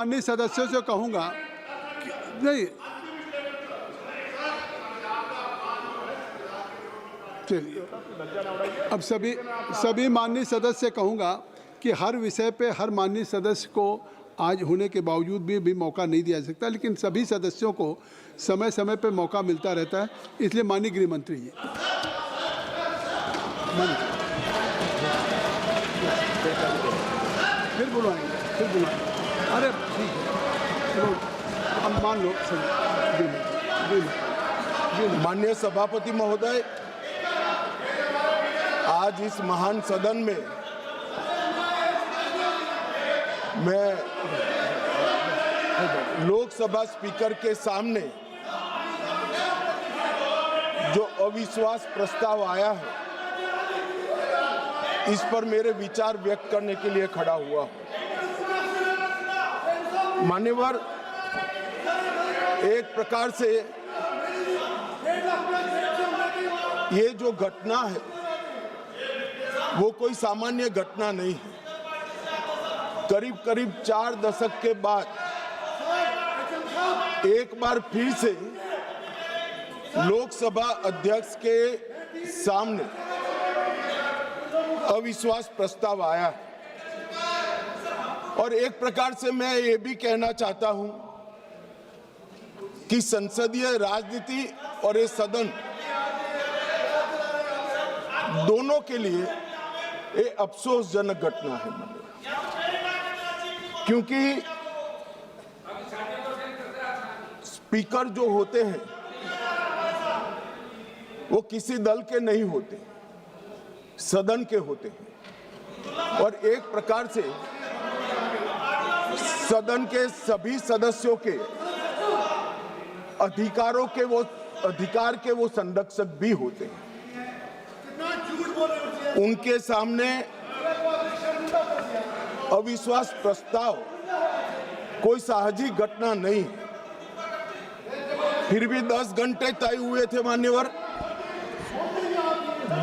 अन्य सदस्यों से कहूंगा नहीं, चलिए अब सभी माननीय सदस्य कहूंगा कि हर विषय पे हर माननीय सदस्य को आज होने के बावजूद भी मौका नहीं दिया जा सकता, लेकिन सभी सदस्यों को समय समय पे मौका मिलता रहता है। इसलिए माननीय गृह मंत्री जी फिर बुलाएंगे। अरे ठीक है, चलो अब मान लो माननीय सभापति महोदय, आज इस महान सदन में मैं लोकसभा स्पीकर के सामने जो अविश्वास प्रस्ताव आया है, इस पर मेरे विचार व्यक्त करने के लिए खड़ा हुआ हूं। मान्यवर, एक प्रकार से ये जो घटना है वो कोई सामान्य घटना नहीं है। करीब 4 दशक के बाद एक बार फिर से लोकसभा अध्यक्ष के सामने अविश्वास प्रस्ताव आया है। और एक प्रकार से मैं ये भी कहना चाहता हूं कि संसदीय राजनीति और ये सदन दोनों के लिए ये अफसोसजनक घटना है, क्योंकि स्पीकर जो होते हैं वो किसी दल के नहीं होते, सदन के होते हैं। और एक प्रकार से सदन के सभी सदस्यों के अधिकार के वो संरक्षक भी होते हैं। उनके सामने अविश्वास प्रस्ताव कोई साहजिक घटना नहीं है। फिर भी 10 घंटे तय हुए थे मान्यवर,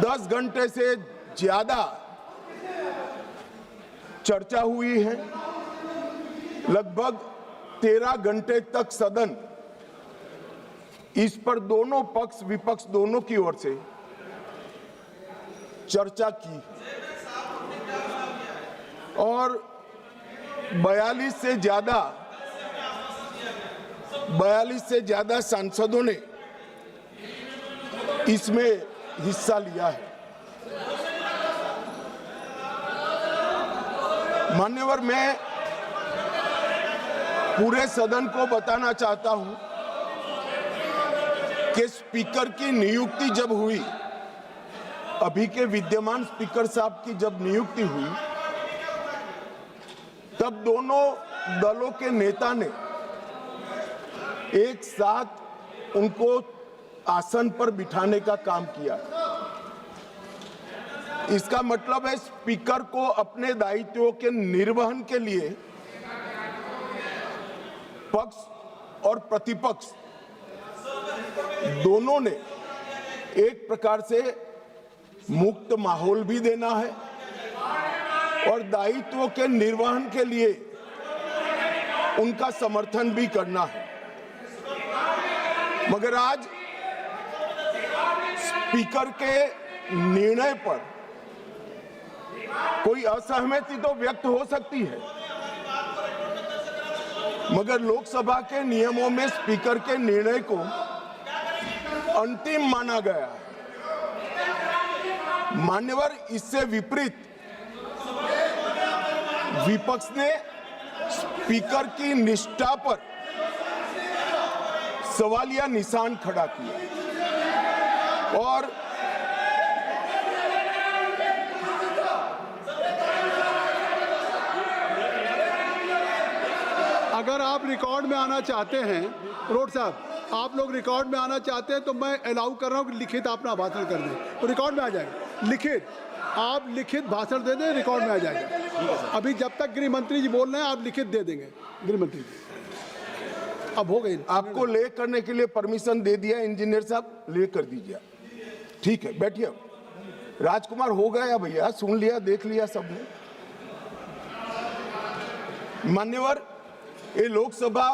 10 घंटे से ज्यादा चर्चा हुई है। लगभग 13 घंटे तक सदन इस पर दोनों पक्ष विपक्ष दोनों की ओर से चर्चा की और 42 से ज्यादा सांसदों ने इसमें हिस्सा लिया है। मान्यवर, मैं पूरे सदन को बताना चाहता हूं कि स्पीकर की नियुक्ति जब हुई, अभी के विद्यमान स्पीकर साहब की जब नियुक्ति हुई, तब दोनों दलों के नेता ने एक साथ उनको आसन पर बिठाने का काम किया। इसका मतलब है स्पीकर को अपने दायित्वों के निर्वहन के लिए पक्ष और प्रतिपक्ष दोनों ने एक प्रकार से मुक्त माहौल भी देना है और दायित्वों के निर्वहन के लिए उनका समर्थन भी करना है। मगर आज स्पीकर के निर्णय पर कोई असहमति तो व्यक्त हो सकती है, मगर लोकसभा के नियमों में स्पीकर के निर्णय को अंतिम माना गया है। मान्यवर, इससे विपरीत विपक्ष ने स्पीकर की निष्ठा पर सवालिया निशान खड़ा किया और अगर आप रिकॉर्ड में आना चाहते हैं, रोड साहब, आप लोग रिकॉर्ड में आना चाहते हैं तो मैं अलाउ कर रहा हूं कि लिखित अपना भाषण कर दें, तो रिकॉर्ड में आ जाएगा। लिखित, आप लिखित भाषण दे दें, रिकॉर्ड में आ जाएगा। अभी जब तक गृह मंत्री जी बोल रहे हैं आप लिखित दे देंगे। गृह मंत्री जी अब हो गई, आपको ले करने के लिए परमिशन दे दिया इंजीनियर साहब, ले कर दीजिए। ठीक है, बैठिए। राजकुमार हो गया भैया, सुन लिया, देख लिया सबने। मान्यवर, ये लोकसभा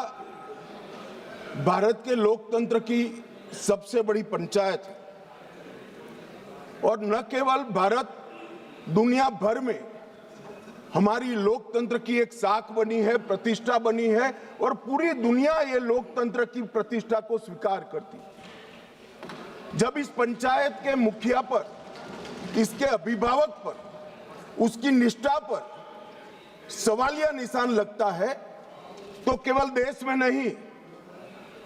भारत के लोकतंत्र की सबसे बड़ी पंचायत है और न केवल भारत, दुनिया भर में हमारी लोकतंत्र की एक साख बनी है, प्रतिष्ठा बनी है और पूरी दुनिया ये लोकतंत्र की प्रतिष्ठा को स्वीकार करती है। जब इस पंचायत के मुखिया पर, इसके अभिभावक पर, उसकी निष्ठा पर सवालिया निशान लगता है तो केवल देश में नहीं,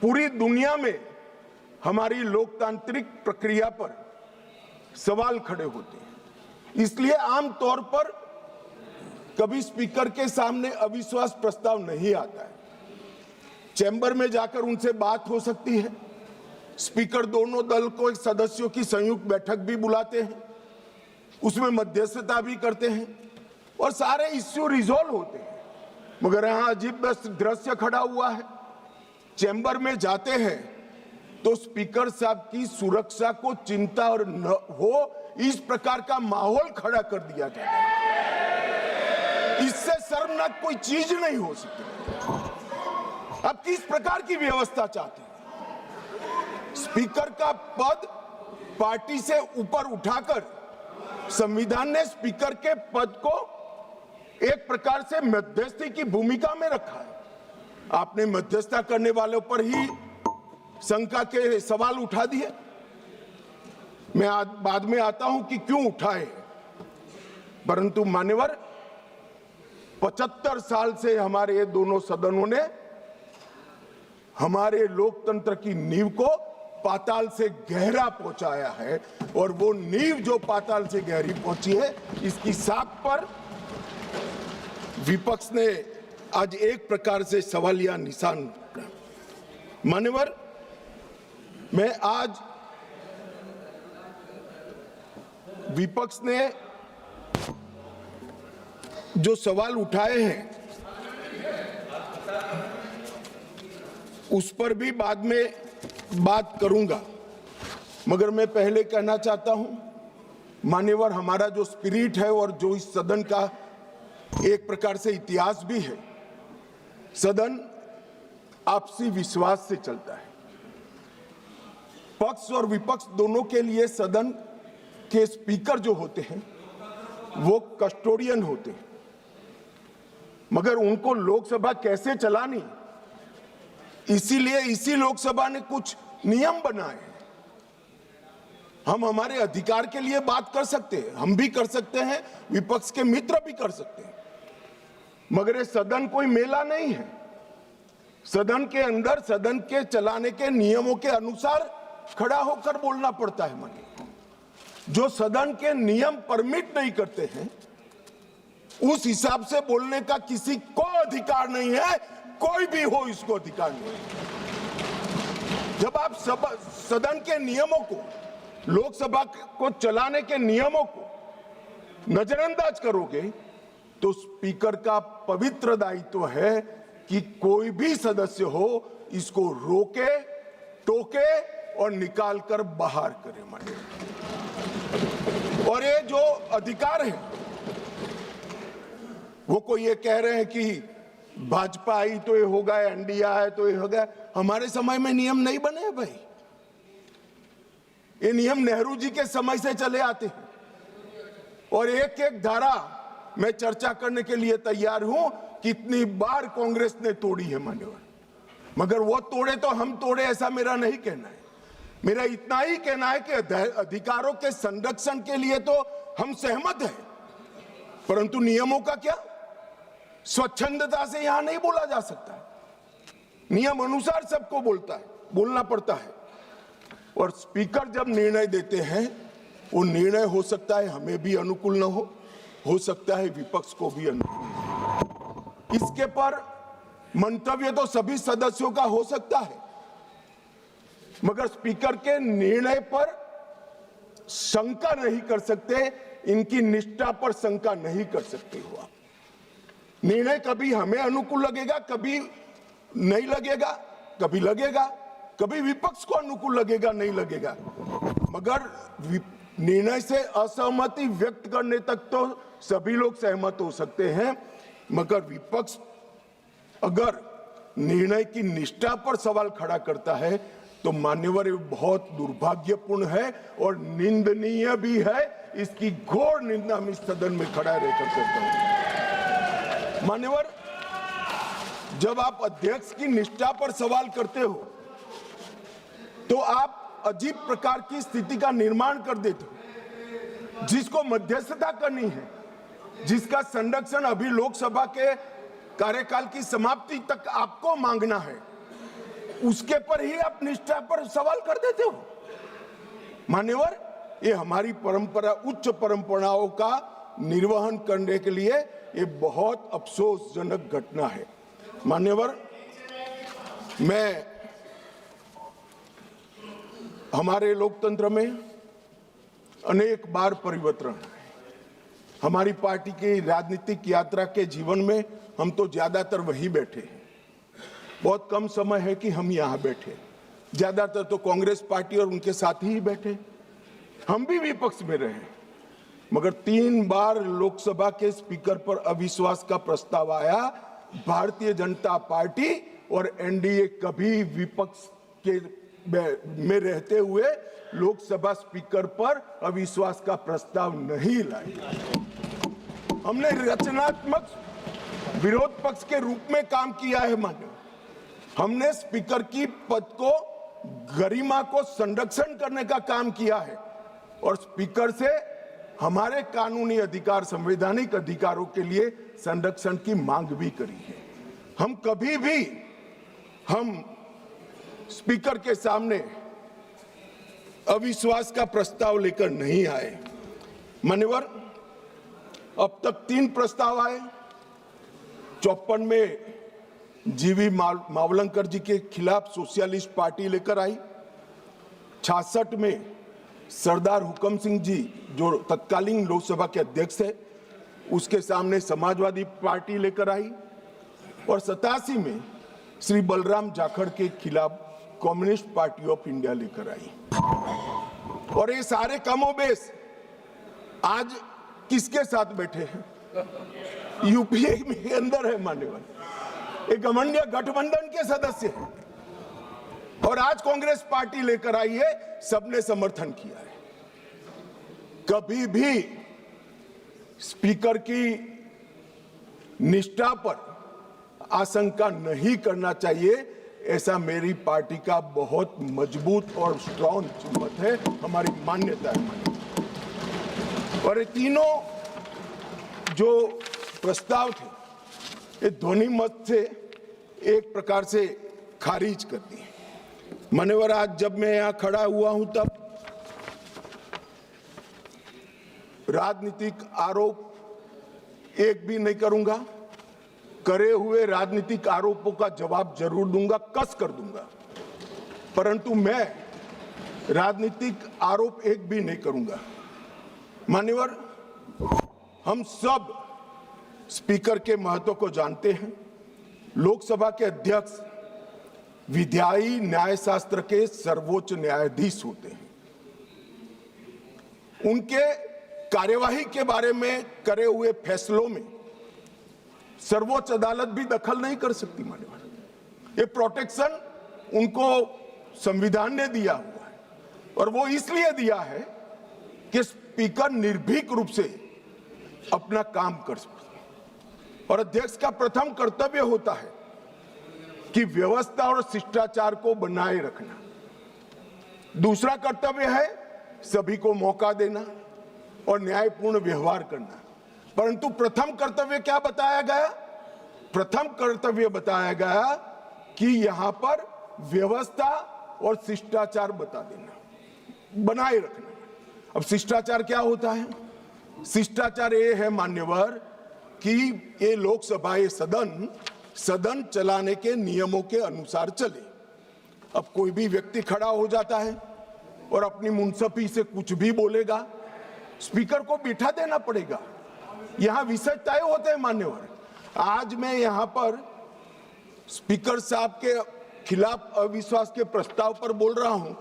पूरी दुनिया में हमारी लोकतांत्रिक प्रक्रिया पर सवाल खड़े होते हैं। इसलिए आमतौर पर कभी स्पीकर के सामने अविश्वास प्रस्ताव नहीं आता है। चैम्बर में जाकर उनसे बात हो सकती है। स्पीकर दोनों दल को एक सदस्यों की संयुक्त बैठक भी बुलाते हैं, उसमें मध्यस्थता भी करते हैं और सारे इश्यू रिजॉल्व होते हैं। मगर यहां अजीब दृश्य खड़ा हुआ है। चैम्बर में जाते हैं तो स्पीकर साहब की सुरक्षा को चिंता और न हो, इस प्रकार का माहौल खड़ा कर दिया जाता है। इससे शर्मनाक कोई चीज नहीं हो सकती। अब किस प्रकार की व्यवस्था चाहते हैं? स्पीकर का पद पार्टी से ऊपर उठाकर संविधान ने स्पीकर के पद को एक प्रकार से मध्यस्थी की भूमिका में रखा है। आपने मध्यस्थता करने वालों पर ही शंका के सवाल उठा दिए। मैं बाद में आता हूं कि क्यों उठाए, परंतु मान्यवर 75 साल से हमारे ये दोनों सदनों ने हमारे लोकतंत्र की नींव को पाताल से गहरा पहुंचाया है और वो नींव जो पाताल से गहरी पहुंची है, इसकी साख पर विपक्ष ने आज एक प्रकार से सवालिया निशान। मान्यवर, मैं आज विपक्ष ने जो सवाल उठाए हैं उस पर भी बाद में बात करूंगा, मगर मैं पहले कहना चाहता हूं, मान्यवर, हमारा जो स्पिरिट है और जो इस सदन का एक प्रकार से इतिहास भी है, सदन आपसी विश्वास से चलता है। पक्ष और विपक्ष दोनों के लिए सदन के स्पीकर जो होते हैं वो कस्टोडियन होते हैं, मगर उनको लोकसभा कैसे चलानी, इसीलिए इसी लोकसभा ने कुछ नियम बनाए। हम हमारे अधिकार के लिए बात कर सकते हैं, हम भी कर सकते हैं, विपक्ष के मित्र भी कर सकते हैं, मगर ये सदन कोई मेला नहीं है। सदन के अंदर सदन के चलाने के नियमों के अनुसार खड़ा होकर बोलना पड़ता है। मानिए, जो सदन के नियम परमिट नहीं करते हैं उस हिसाब से बोलने का किसी को अधिकार नहीं है, कोई भी हो इसको अधिकार नहीं है। जब आप सदन के नियमों को, लोकसभा को चलाने के नियमों को नजरअंदाज करोगे तो स्पीकर का पवित्र दायित्व है कि कोई भी सदस्य हो इसको रोके, टोके और निकाल कर बाहर करे। माने, और ये जो अधिकार है वो कोई ये कह रहे हैं कि भाजपा आई तो ये होगा, एनडीए आए तो ये होगा। हमारे समय में नियम नहीं बने हैं भाई, ये नियम नेहरू जी के समय से चले आते हैं और एक एक धारा मैं चर्चा करने के लिए तैयार हूं। कितनी बार कांग्रेस ने तोड़ी है मान्यवर, मगर वो तोड़े तो हम तोड़े ऐसा मेरा नहीं कहना है। मेरा इतना ही कहना है कि अधिकारों के संरक्षण के लिए तो हम सहमत हैं, परंतु नियमों का क्या? स्वच्छंदता से यहां नहीं बोला जा सकता। नियम अनुसार सबको बोलना पड़ता है। और स्पीकर जब निर्णय देते हैं वो निर्णय हो सकता है हमें भी अनुकूल न हो सकता है विपक्ष को भी अनुकूल। इसके पर मंतव्य तो सभी सदस्यों का हो सकता है, मगर स्पीकर के निर्णय पर शंका नहीं कर सकते, इनकी निष्ठा पर शंका नहीं कर सकते हो आप। निर्णय कभी हमें अनुकूल लगेगा, कभी नहीं लगेगा, कभी लगेगा, कभी विपक्ष को अनुकूल लगेगा, नहीं लगेगा, मगर निर्णय से असहमति व्यक्त करने तक तो सभी लोग सहमत हो सकते हैं। मगर विपक्ष अगर निर्णय की निष्ठा पर सवाल खड़ा करता है तो मान्यवर ये बहुत दुर्भाग्यपूर्ण है और निंदनीय भी है। इसकी घोर निंदा मैं इस सदन में खड़ा रहकर करता हूं। मान्यवर, जब आप अध्यक्ष की निष्ठा पर सवाल करते हो तो आप अजीब प्रकार की स्थिति का निर्माण कर देते हो। जिसको मध्यस्थता करनी है, जिसका संरक्षण अभी लोकसभा के कार्यकाल की समाप्ति तक आपको मांगना है, उसके पर ही आप निष्ठा पर सवाल कर देते हो। मान्यवर, ये हमारी परंपरा, उच्च परंपराओं का निर्वहन करने के लिए ये बहुत अफसोसजनक घटना है। मान्यवर, मैं हमारे लोकतंत्र में अनेक बार परिवर्तन है। हमारी पार्टी की राजनीतिक यात्रा के जीवन में हम तो ज्यादातर वहीं बैठे हैं। बहुत कम समय है कि हम यहाँ बैठे, ज्यादातर तो कांग्रेस पार्टी और उनके साथी ही बैठे। हम भी विपक्ष में रहे, मगर 3 बार लोकसभा के स्पीकर पर अविश्वास का प्रस्ताव आया। भारतीय जनता पार्टी और एनडीए कभी विपक्ष के में रहते हुए लोकसभा स्पीकर पर अविश्वास का प्रस्ताव नहीं लाए। हमने रचनात्मक विरोध पक्ष के रूप में काम किया है। मान्य, हमने स्पीकर की पद को, गरिमा को संरक्षण करने का काम किया है और स्पीकर से हमारे कानूनी अधिकार, संवैधानिक अधिकारों के लिए संरक्षण की मांग भी करी है। हम कभी भी स्पीकर के सामने अविश्वास का प्रस्ताव लेकर नहीं आए। मान्यवर, अब तक 3 प्रस्ताव आए। 54 में जीवी मावलंकर जी के खिलाफ सोशलिस्ट पार्टी लेकर आई। 66 में सरदार हुकम सिंह जी, जो तत्कालीन लोकसभा के अध्यक्ष है, उसके सामने समाजवादी पार्टी लेकर आई और 87 में श्री बलराम जाखड़ के खिलाफ कम्युनिस्ट पार्टी ऑफ इंडिया लेकर आई। और ये सारे कमोबेश आज किसके साथ बैठे हैं? यूपीए में अंदर है मान्यवर, एक घमंडिया गठबंधन के सदस्य हैं और आज कांग्रेस पार्टी लेकर आई है, सबने समर्थन किया है। कभी भी स्पीकर की निष्ठा पर आशंका नहीं करना चाहिए, ऐसा मेरी पार्टी का बहुत मजबूत और स्ट्रॉन्ग मत है, हमारी मान्यता है। और ये तीनों जो प्रस्ताव थे, ये ध्वनि मत से एक प्रकार से खारिज कर दिए। मान्यवर, आज जब मैं यहां खड़ा हुआ हूं तब राजनीतिक आरोप एक भी नहीं करूंगा। करे हुए राजनीतिक आरोपों का जवाब जरूर दूंगा, कस कर दूंगा, परंतु मैं राजनीतिक आरोप एक भी नहीं करूंगा। मान्यवर, हम सब स्पीकर के महत्व को जानते हैं। लोकसभा के अध्यक्ष विधायी न्यायशास्त्र के सर्वोच्च न्यायाधीश होते हैं। उनके कार्यवाही के बारे में करे हुए फैसलों में सर्वोच्च अदालत भी दखल नहीं कर सकती। मान्यवर, ये प्रोटेक्शन उनको संविधान ने दिया हुआ है और वो इसलिए दिया है कि स्पीकर निर्भीक रूप से अपना काम कर सके। और अध्यक्ष का प्रथम कर्तव्य होता है कि व्यवस्था और शिष्टाचार को बनाए रखना। दूसरा कर्तव्य है सभी को मौका देना और न्यायपूर्ण व्यवहार करना। परंतु प्रथम कर्तव्य क्या बताया गया? प्रथम कर्तव्य बताया गया कि यहां पर व्यवस्था और शिष्टाचार बता देना, बनाए रखना। अब शिष्टाचार क्या होता है? शिष्टाचार ये है मान्यवर कि ये लोकसभा, ये सदन चलाने के नियमों के अनुसार चले। अब कोई भी व्यक्ति खड़ा हो जाता है और अपनी मुंसफी से कुछ भी बोलेगा, स्पीकर को बिठा देना पड़ेगा। यहां विषय तय होते हैं मान्यवर। आज मैं यहां पर स्पीकर साहब के खिलाफ अविश्वास के प्रस्ताव पर बोल रहा हूं,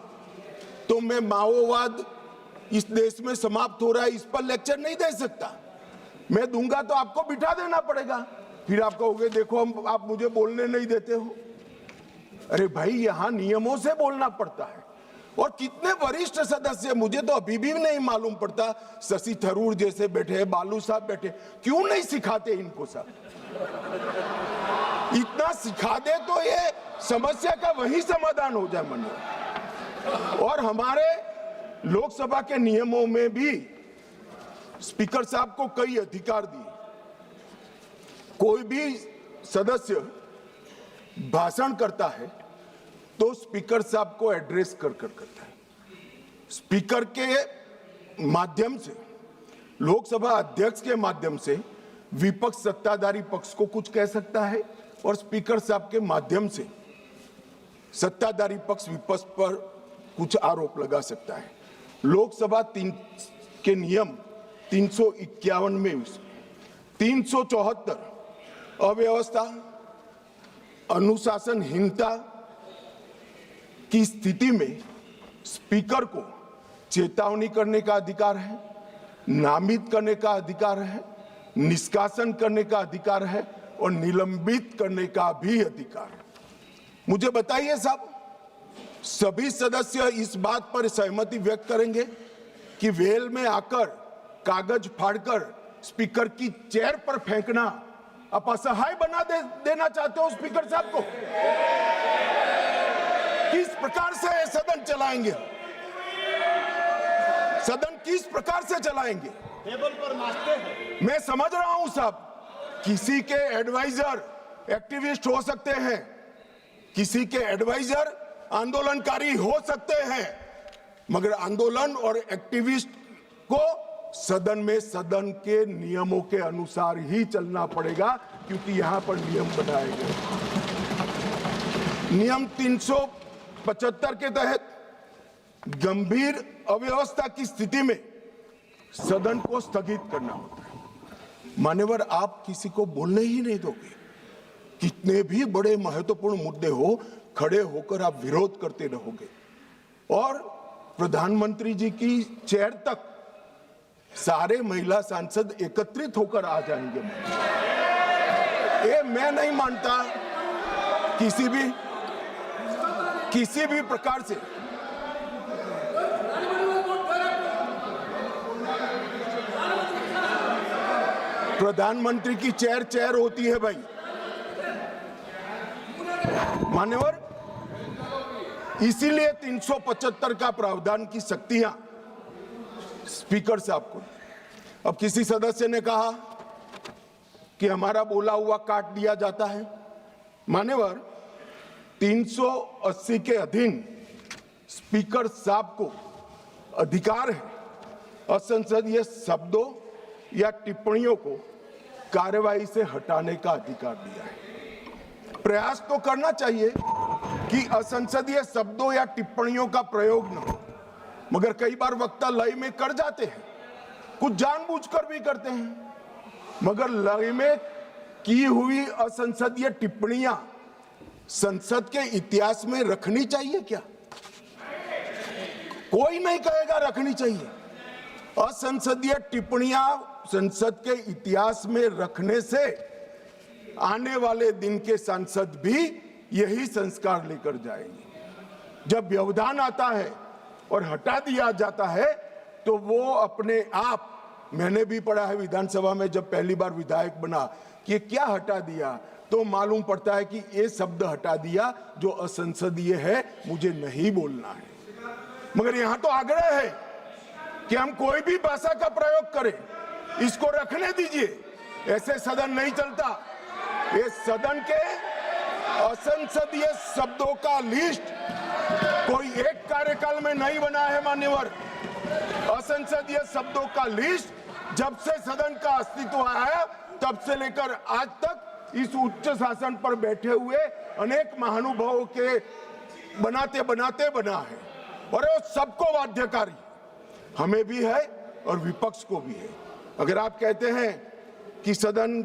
तो मैं माओवाद इस देश में समाप्त हो रहा है इस पर लेक्चर नहीं दे सकता। मैं दूंगा तो आपको बिठा देना पड़ेगा, फिर आप कहोगे देखो आप मुझे बोलने नहीं देते हो। अरे भाई, यहां नियमों से बोलना पड़ता है। और कितने वरिष्ठ सदस्य, मुझे तो अभी भी नहीं मालूम पड़ता, शशि थरूर जैसे बैठे, बालू साहब बैठे, क्यों नहीं सिखाते इनको सब? इतना सिखा दे तो ये समस्या का वही समाधान हो जाए मन में। और हमारे लोकसभा के नियमों में भी स्पीकर साहब को कई अधिकार दिए। कोई भी सदस्य भाषण करता है तो स्पीकर साहब को एड्रेस कर करता है। स्पीकर के माध्यम से, लोकसभा अध्यक्ष के माध्यम से विपक्ष सत्ताधारी पक्ष को कुछ कह सकता है और स्पीकर साहब के माध्यम से सत्ताधारी पक्ष विपक्ष पर कुछ आरोप लगा सकता है। लोकसभा के नियम 351 में 374 अव्यवस्था, अनुशासनहीनता की स्थिति में स्पीकर को चेतावनी करने का अधिकार है, नामित करने का अधिकार है, निष्कासन करने का अधिकार है और निलंबित करने का भी अधिकार है। मुझे बताइए साहब, सभी सदस्य इस बात पर सहमति व्यक्त करेंगे कि वेल में आकर कागज फाड़कर स्पीकर की चेयर पर फेंकना आप असहाय बना देना चाहते हो स्पीकर साहब को? किस प्रकार से सदन चलाएंगे? सदन किस प्रकार से चलाएंगे? टेबल पर नाचते हैं। मैं समझ रहा हूं साहब, किसी के एडवाइजर एक्टिविस्ट हो सकते हैं, किसी के एडवाइजर आंदोलनकारी हो सकते हैं, मगर आंदोलन और एक्टिविस्ट को सदन में सदन के नियमों के अनुसार ही चलना पड़ेगा, क्योंकि यहां पर नियम बनाए गए। नियम 375 के तहत गंभीर अव्यवस्था की स्थिति में सदन को स्थगित करना होता है। मान्यवर, आप किसी को बोलने ही नहीं दोगे। कितने भी बड़े महत्वपूर्ण मुद्दे हो, खड़े होकर आप विरोध करते रहोगे और प्रधानमंत्री जी की चेयर तक सारे महिला सांसद एकत्रित होकर आ जाएंगे। ये मैं नहीं मानता किसी भी प्रकार से प्रधानमंत्री की चेयर होती है भाई। मान्यवर, इसीलिए 375 का प्रावधान की शक्तियां स्पीकर साहब को। अब किसी सदस्य ने कहा कि हमारा बोला हुआ काट दिया जाता है। मान्यवर, 380 के अधीन स्पीकर साहब को अधिकार है असंसदीय शब्दों या टिप्पणियों को कार्यवाही से हटाने का अधिकार दिया है। प्रयास तो करना चाहिए कि असंसदीय शब्दों या टिप्पणियों का प्रयोग न हो, मगर कई बार वक्ता लय में कर जाते हैं, कुछ जानबूझकर भी करते हैं। मगर लय में की हुई असंसदीय टिप्पणियां संसद के इतिहास में रखनी चाहिए क्या? कोई नहीं कहेगा रखनी चाहिए। असंसदीय टिप्पणियां संसद के इतिहास में रखने से आने वाले दिन के सांसद भी यही संस्कार लेकर जाएंगे। जब व्यवधान आता है और हटा दिया जाता है तो वो अपने आप, मैंने भी पढ़ा है विधानसभा में जब पहली बार विधायक बना कि ये क्या हटा दिया, तो मालूम पड़ता है कि ये शब्द हटा दिया जो असंसदीय है, मुझे नहीं बोलना है। मगर यहां तो आग्रह है कि हम कोई भी भाषा का प्रयोग करें, इसको रखने दीजिए। ऐसे सदन नहीं चलता। ये सदन के असंसदीय शब्दों का लिस्ट कोई एक कार्यकाल में नहीं बना है मान्यवर। असंसदीय शब्दों का लिस्ट जब से सदन का अस्तित्व आया तब से लेकर आज तक इस उच्च शासन पर बैठे हुए अनेक महानुभावों के बनाते बनाते बना है, और वो सबको बाध्यकारी, हमें भी है और विपक्ष को भी है। अगर आप कहते हैं कि सदन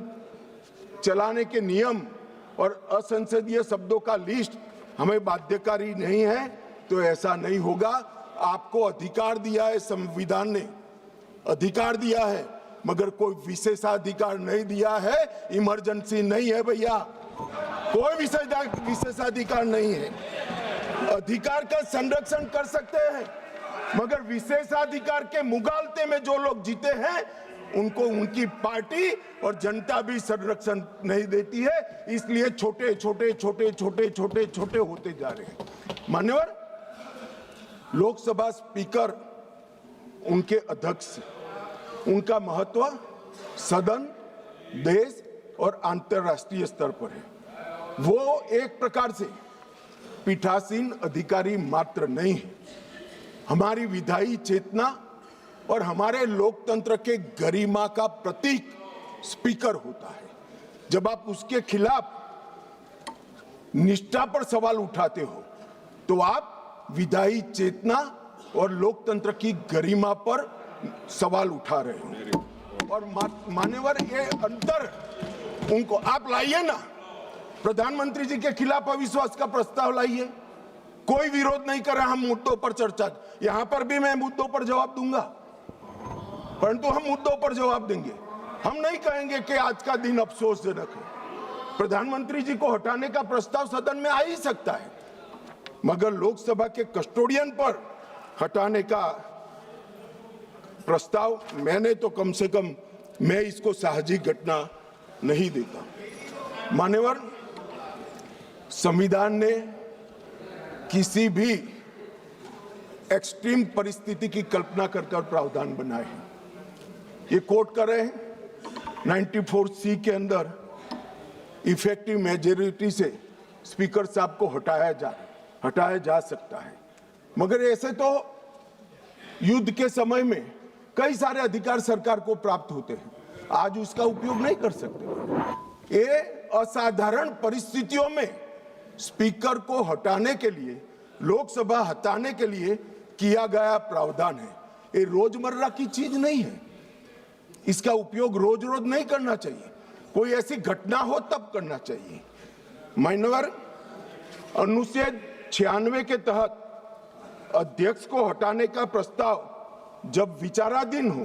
चलाने के नियम और असंसदीय शब्दों का लिस्ट हमें बाध्यकारी नहीं है, तो ऐसा नहीं होगा। आपको अधिकार दिया है, संविधान ने अधिकार दिया है, मगर कोई विशेषाधिकार नहीं दिया है। इमरजेंसी नहीं है भैया। कोई विशेषाधिकार नहीं है। अधिकार का संरक्षण कर सकते हैं, मगर विशेषाधिकार के मुगालते में जो लोग जीते हैं उनको उनकी पार्टी और जनता भी संरक्षण नहीं देती है। इसलिए छोटे छोटे छोटे छोटे छोटे छोटे होते जा रहे हैं। मान्यवर, लोकसभा स्पीकर उनके अध्यक्ष, उनका महत्व सदन, देश और अंतर्राष्ट्रीय स्तर पर है। वो एक प्रकार से पीठासीन अधिकारी मात्र नहीं है, हमारी विधायी चेतना और हमारे लोकतंत्र के गरिमा का प्रतीक स्पीकर होता है। जब आप उसके खिलाफ निष्ठा पर सवाल उठाते हो तो आप विधायी चेतना और लोकतंत्र की गरिमा पर सवाल उठा रहे हो। और मान्यवर, ये अंतर उनको आप लाइए ना, प्रधानमंत्री जी के खिलाफ अविश्वास का प्रस्ताव लाइए, कोई विरोध नहीं कर रहा। हम मुद्दों पर चर्चा, यहां पर भी मैं मुद्दों पर जवाब दूंगा, परंतु हम मुद्दों पर जवाब देंगे। हम नहीं कहेंगे कि आज का दिन अफसोसजनक है। प्रधानमंत्री जी को हटाने का प्रस्ताव सदन में आ ही सकता है, मगर लोकसभा के कस्टोडियन पर हटाने का प्रस्ताव मैंने तो कम से कम मैं इसको साहजिक घटना नहीं देता। मान्यवर, संविधान ने किसी भी एक्सट्रीम परिस्थिति की कल्पना कर प्रावधान बनाए हैं। ये कोट कर रहे हैं 94C के अंदर इफेक्टिव मेजॉरिटी से स्पीकर साहब को हटाया जा सकता है, मगर ऐसे तो युद्ध के समय में कई सारे अधिकार सरकार को प्राप्त होते हैं, आज उसका उपयोग नहीं कर सकते। ये असाधारण परिस्थितियों में स्पीकर को हटाने के लिए, लोकसभा हटाने के लिए किया गया प्रावधान है। ये रोजमर्रा की चीज नहीं है, इसका उपयोग रोज रोज नहीं करना चाहिए, कोई ऐसी घटना हो तब करना चाहिए। मान्यवर, अनुच्छेद 96 के तहत अध्यक्ष को हटाने का प्रस्ताव जब विचाराधीन हो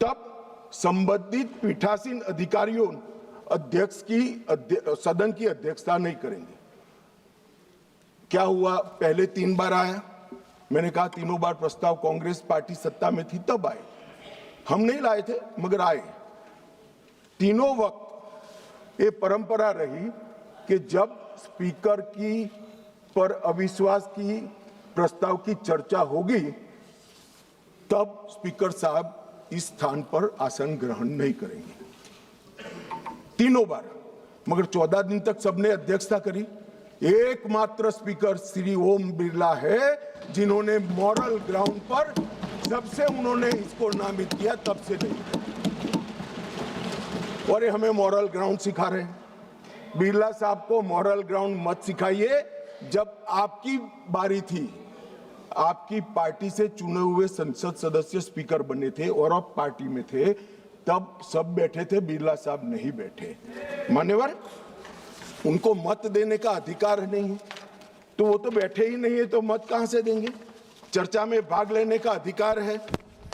तब संबंधित पीठासीन अधिकारियों अध्यक्ष की सदन की अध्यक्षता नहीं करेंगे। क्या हुआ, पहले 3 बार आया, मैंने कहा तीनों बार प्रस्ताव कांग्रेस पार्टी सत्ता में थी तब आए, हम नहीं लाए थे मगर आए। तीनों वक्त ये परंपरा रही कि जब स्पीकर की पर अविश्वास की प्रस्ताव की चर्चा होगी तब स्पीकर साहब इस स्थान पर आसन ग्रहण नहीं करेंगे, तीनों बार। मगर 14 दिन तक सबने अध्यक्षता करी। एकमात्र स्पीकर श्री ओम बिरला है जिन्होंने मॉरल ग्राउंड पर, जब से उन्होंने इसको नामित किया तब से नहीं। और ये हमें मॉरल ग्राउंड सिखा रहे हैं। बिरला साहब को मॉरल ग्राउंड मत सिखाइए। जब आपकी बारी थी, आपकी पार्टी से चुने हुए संसद सदस्य स्पीकर बने थे और आप पार्टी में थे, तब सब बैठे थे, बिरला साहब नहीं बैठे। मान्यवर, उनको मत देने का अधिकार नहीं है, तो वो तो बैठे ही नहीं है, तो मत कहां से देंगे। चर्चा में भाग लेने का अधिकार है,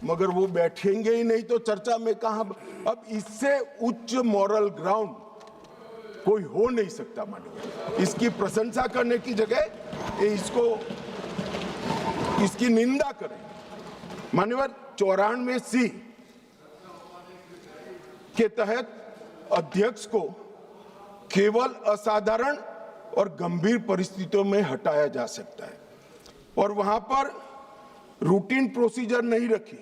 मगर वो बैठेंगे ही नहीं तो चर्चा में कहां। अब इससे उच्च मॉरल ग्राउंड कोई हो नहीं सकता। मान्यवर, इसकी प्रशंसा करने की जगह इसकी निंदा करें। मान्यवर, 94C के तहत अध्यक्ष को केवल असाधारण और गंभीर परिस्थितियों में हटाया जा सकता है, और वहां पर रूटीन प्रोसीजर नहीं रखी।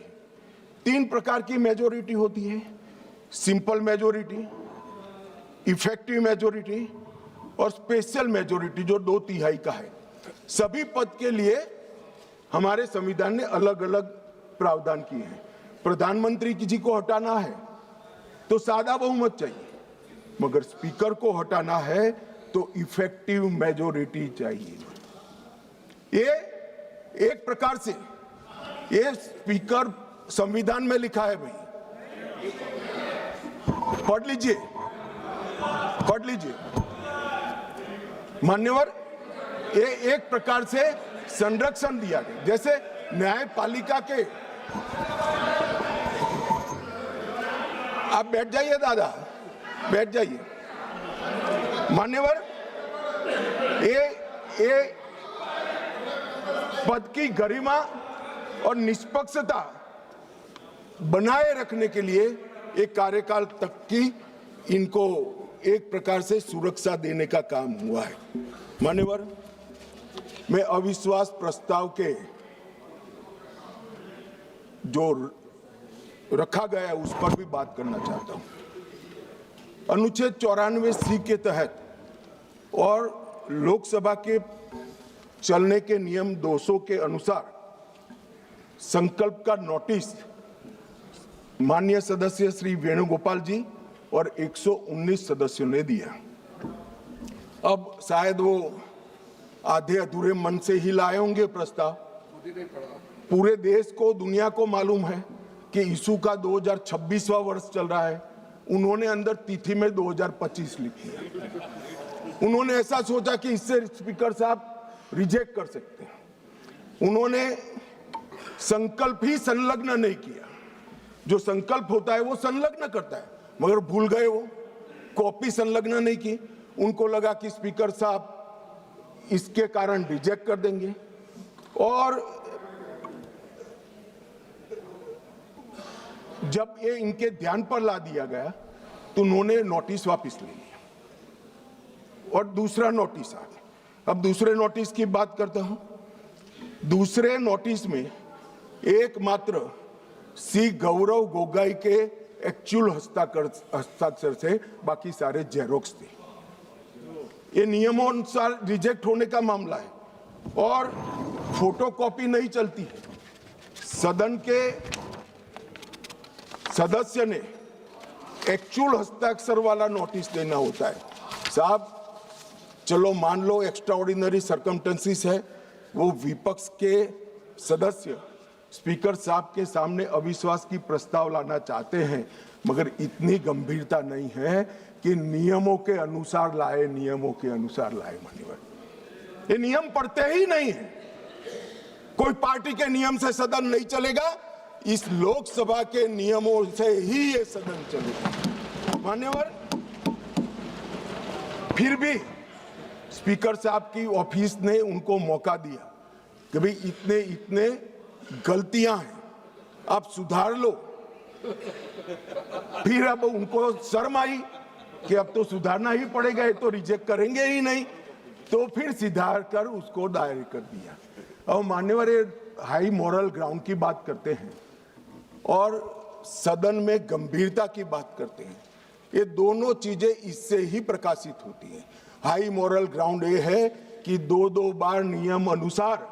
3 प्रकार की मेजॉरिटी होती है, सिंपल मेजॉरिटी, इफेक्टिव मेजॉरिटी और स्पेशल मेजॉरिटी जो 2/3 का है। सभी पद के लिए हमारे संविधान ने अलग अलग प्रावधान किए हैं। प्रधानमंत्री जी को हटाना है तो सादा बहुमत चाहिए, मगर स्पीकर को हटाना है तो इफेक्टिव मेजॉरिटी चाहिए। ये एक प्रकार से ये स्पीकर संविधान में लिखा है भाई, पढ़ लीजिए। मान्यवर, ये एक प्रकार से संरक्षण दिया गया। जैसे न्यायपालिका के, आप बैठ जाइए दादा, बैठ जाइए। मान्यवर, ये पद की गरिमा और निष्पक्षता बनाए रखने के लिए एक कार्यकाल तक की इनको एक प्रकार से सुरक्षा देने का काम हुआ है। मान्यवर, मैं अविश्वास प्रस्ताव के जो रखा गया है उस पर भी बात करना चाहता हूं। अनुच्छेद 94C के तहत और लोकसभा के चलने के नियम 200 के अनुसार संकल्प का नोटिस माननीय सदस्य श्री वेणुगोपाल जी और 119 सदस्यों ने दिया। अब शायद वो आधे अधूरे मन से ही लाए होंगे प्रस्ताव। पूरे देश को, दुनिया को मालूम है कि इशू का 2026वां वर्ष चल रहा है। उन्होंने अंदर तिथि में 2025 लिखी है। उन्होंने ऐसा सोचा कि इससे स्पीकर साहब रिजेक्ट कर सकते हैं। उन्होंने संकल्प ही संलग्न नहीं किया। जो संकल्प होता है वो संलग्न करता है, मगर भूल गए वो कॉपी संलग्न नहीं की। उनको लगा कि स्पीकर साहब इसके कारण रिजेक्ट कर देंगे और जब ये इनके ध्यान पर ला दिया गया तो उन्होंने नोटिस वापस ले लिया और दूसरा नोटिस आ गया। अब दूसरे नोटिस की बात करता हूं। दूसरे नोटिस में एकमात्र सी गौरव गोगोई के एक्चुअल हस्ताक्षर से बाकी सारे जेरोक्स थे। ये नियमों अनुसार रिजेक्ट होने का मामला है और फोटोकॉपी नहीं चलती है। सदन के सदस्य ने एक्चुअल हस्ताक्षर वाला नोटिस देना होता है। साहब चलो मान लो एक्स्ट्राऑर्डिनरी सर्कमस्टेंसेस है, वो विपक्ष के सदस्य स्पीकर साहब के सामने अविश्वास की प्रस्ताव लाना चाहते हैं, मगर इतनी गंभीरता नहीं है कि नियमों के अनुसार लाए, नियमों के अनुसार लाए। माननीय, ये नियम पढ़ते ही नहीं है। कोई पार्टी के नियम से सदन नहीं चलेगा, इस लोकसभा के नियमों से ही ये सदन चलेगा। मान्यवर, फिर भी स्पीकर साहब की ऑफिस ने उनको मौका दिया कि भाई इतने इतने गलतियां हैं, आप सुधार लो। फिर अब उनको शर्म आई कि अब तो सुधारना ही पड़ेगा, ये तो रिजेक्ट करेंगे ही नहीं, तो फिर सुधार कर उसको दायर कर दिया। और मान्यवर, ये हाई मॉरल ग्राउंड की बात करते हैं और सदन में गंभीरता की बात करते हैं। ये दोनों चीजें इससे ही प्रकाशित होती हैं। हाई मॉरल ग्राउंड ये है कि दो बार नियम अनुसार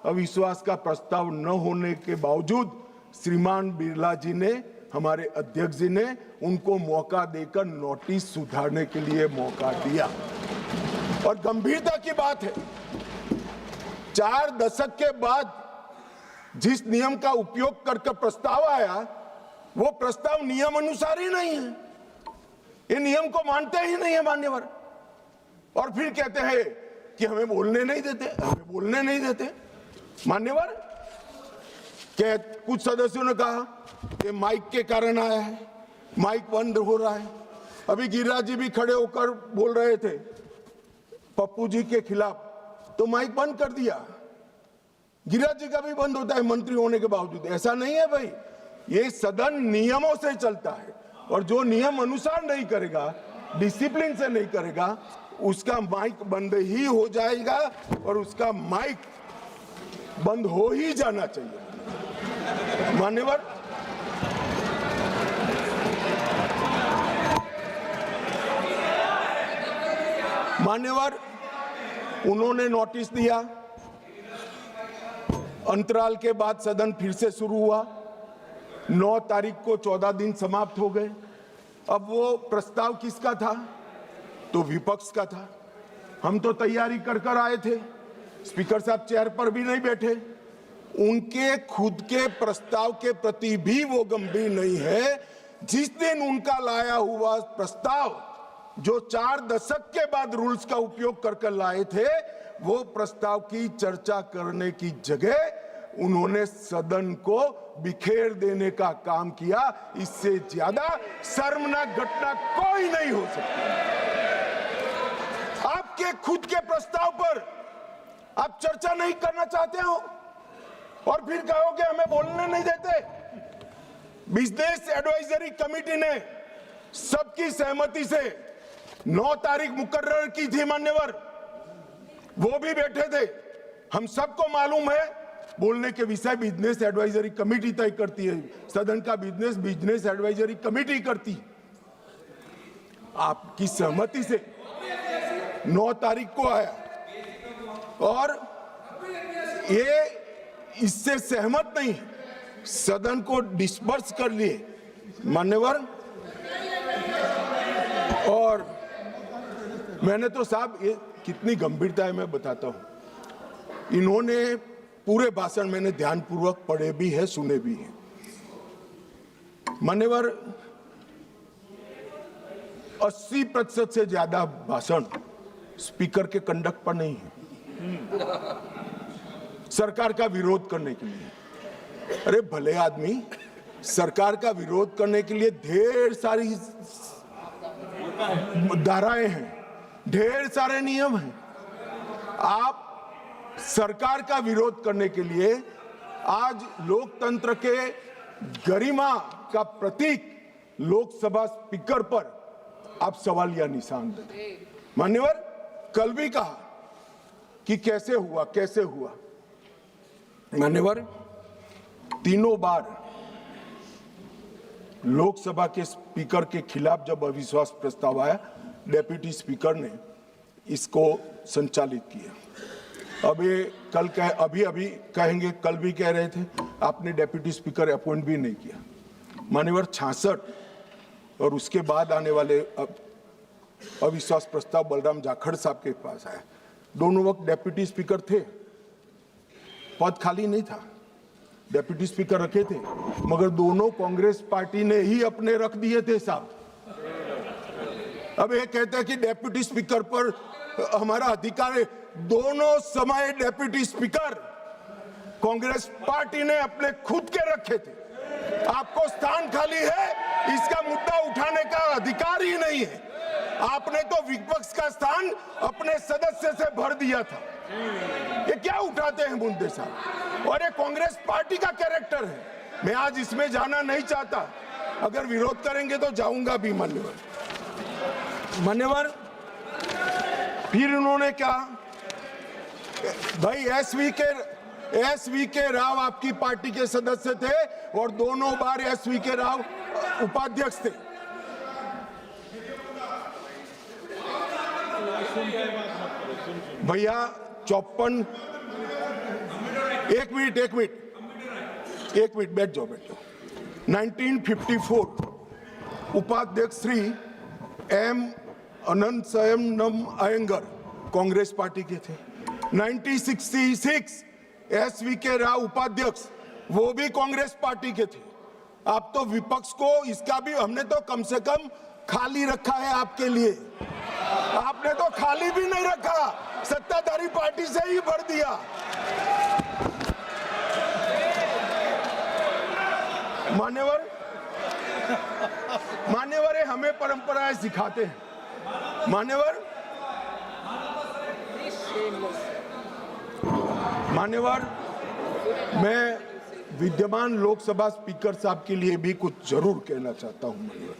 अविश्वास का प्रस्ताव न होने के बावजूद श्रीमान बिरला जी ने, हमारे अध्यक्ष जी ने उनको मौका देकर नोटिस सुधारने के लिए मौका दिया। और गंभीरता की बात है, 4 दशक के बाद जिस नियम का उपयोग करके प्रस्ताव आया, वो प्रस्ताव नियम अनुसार ही नहीं है। ये नियम को मानते ही नहीं है मान्यवर, और फिर कहते हैं कि हमें बोलने नहीं देते, हमें बोलने नहीं देते। मान्यवर, क्या कुछ सदस्यों ने कहा कि माइक के कारण आया है, माइक बंद हो रहा है। अभी गिरिराज जी भी खड़े होकर बोल रहे थे पप्पू जी के खिलाफ, तो माइक बंद कर दिया। गिरिराज जी का भी बंद होता है मंत्री होने के बावजूद। ऐसा नहीं है भाई, ये सदन नियमों से चलता है और जो नियम अनुसार नहीं करेगा, डिसिप्लिन से नहीं करेगा, उसका माइक बंद ही हो जाएगा और उसका माइक बंद हो ही जाना चाहिए। मान्यवर, उन्होंने नोटिस दिया। अंतराल के बाद सदन फिर से शुरू हुआ। 9 तारीख को 14 दिन समाप्त हो गए। अब वो प्रस्ताव किसका था? तो विपक्ष का था। हम तो तैयारी कर आए थे, स्पीकर साहब चेयर पर भी नहीं बैठे। उनके खुद के प्रस्ताव के प्रति भी वो गंभीर नहीं है। जिस दिन उनका लाया हुआ प्रस्ताव, जो 4 दशक के बाद रूल्स का उपयोग कर लाए थे, वो प्रस्ताव की चर्चा करने की जगह उन्होंने सदन को बिखेर देने का काम किया। इससे ज्यादा शर्मनाक घटना कोई नहीं हो सकती। आपके आपके खुद के प्रस्ताव पर आप चर्चा नहीं करना चाहते हो और फिर कहोगे हमें बोलने नहीं देते। बिजनेस एडवाइजरी कमेटी ने सबकी सहमति से 9 तारीख मुकर्रर की थी मान्यवर, वो भी बैठे थे। हम सबको मालूम है बोलने के विषय बिजनेस एडवाइजरी कमेटी तय करती है, सदन का बिजनेस एडवाइजरी कमेटी करती है। आपकी सहमति से 9 तारीख को आया और ये इससे सहमत नहीं, सदन को डिस्पर्स कर लिए मान्यवर। और मैंने तो साहब ये कितनी गंभीरता है मैं बताता हूं। इन्होंने पूरे भाषण मैंने ध्यानपूर्वक पढ़े भी है, सुने भी है मान्यवर। 80% से ज्यादा भाषण स्पीकर के कंडक्ट पर नहीं है, सरकार का विरोध करने के लिए। अरे भले आदमी, सरकार का विरोध करने के लिए ढेर सारी धाराएं हैं, ढेर सारे नियम हैं। आप सरकार का विरोध करने के लिए आज लोकतंत्र के गरिमा का प्रतीक लोकसभा स्पीकर पर आप सवालिया निशान देते। मान्यवर, कल भी कहा कि कैसे हुआ। मान्यवर, तीनों बार लोकसभा के स्पीकर के खिलाफ जब अविश्वास प्रस्ताव आया, डेप्यूटी स्पीकर ने इसको संचालित किया। अब ये कल अभी कहेंगे, कल भी कह रहे थे आपने डेप्यूटी स्पीकर अपॉइंट भी नहीं किया। मान्यवर, 66 और उसके बाद आने वाले अविश्वास प्रस्ताव बलराम जाखड़ साहब के पास आया। दोनों वक्त डेप्यूटी स्पीकर थे, पद खाली नहीं था, डेप्यूटी स्पीकर रखे थे, मगर दोनों कांग्रेस पार्टी ने ही अपने रख दिए थे साहब। अब ये कहते हैं कि डेप्यूटी स्पीकर पर हमारा अधिकार है। दोनों समय डेप्यूटी स्पीकर कांग्रेस पार्टी ने अपने खुद के रखे थे। आपको स्थान खाली है, इसका मुद्दा उठाने का अधिकार ही नहीं है। आपने तो विपक्ष का स्थान अपने सदस्य से भर दिया था। ये क्या उठाते हैं मुद्दे साहब, और ये कांग्रेस पार्टी का कैरेक्टर है। मैं आज इसमें जाना नहीं चाहता, अगर विरोध करेंगे तो जाऊंगा भी मान्यवर। फिर उन्होंने कहा भाई एसवी के राव आपकी पार्टी के सदस्य थे और दोनों बार एसवी के राव उपाध्यक्ष थे। भैया 54 एक मिनट बैठ जाओ। 1954 उपाध्यक्ष श्री एम अनंतशयनम अयंगर कांग्रेस पार्टी के थे। 1966 एसवी के राव उपाध्यक्ष, वो भी कांग्रेस पार्टी के थे। आप तो विपक्ष को इसका भी, हमने तो कम से कम खाली रखा है आपके लिए, आपने तो खाली भी नहीं रखा, सत्ताधारी पार्टी से ही भर दिया। मान्यवर हमें परंपराएं सिखाते हैं। मान्यवर, मैं विद्यमान लोकसभा स्पीकर साहब के लिए भी कुछ जरूर कहना चाहता हूं। मान्यवर,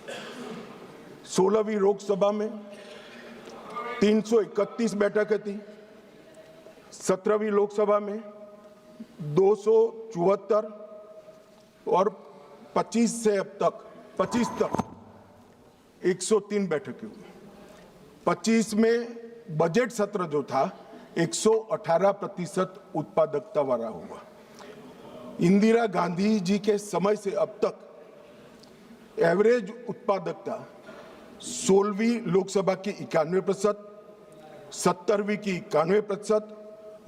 16वीं लोकसभा में 331 बैठकें थी, 17वीं लोकसभा में 274 और 25 से अब तक 25 तक 103 बैठकें हुई। 25 में बजट सत्र जो था 118% उत्पादकता वाला हुआ। इंदिरा गांधी जी के समय से अब तक एवरेज उत्पादकता 16वीं लोकसभा की 91%, 17वीं की 91%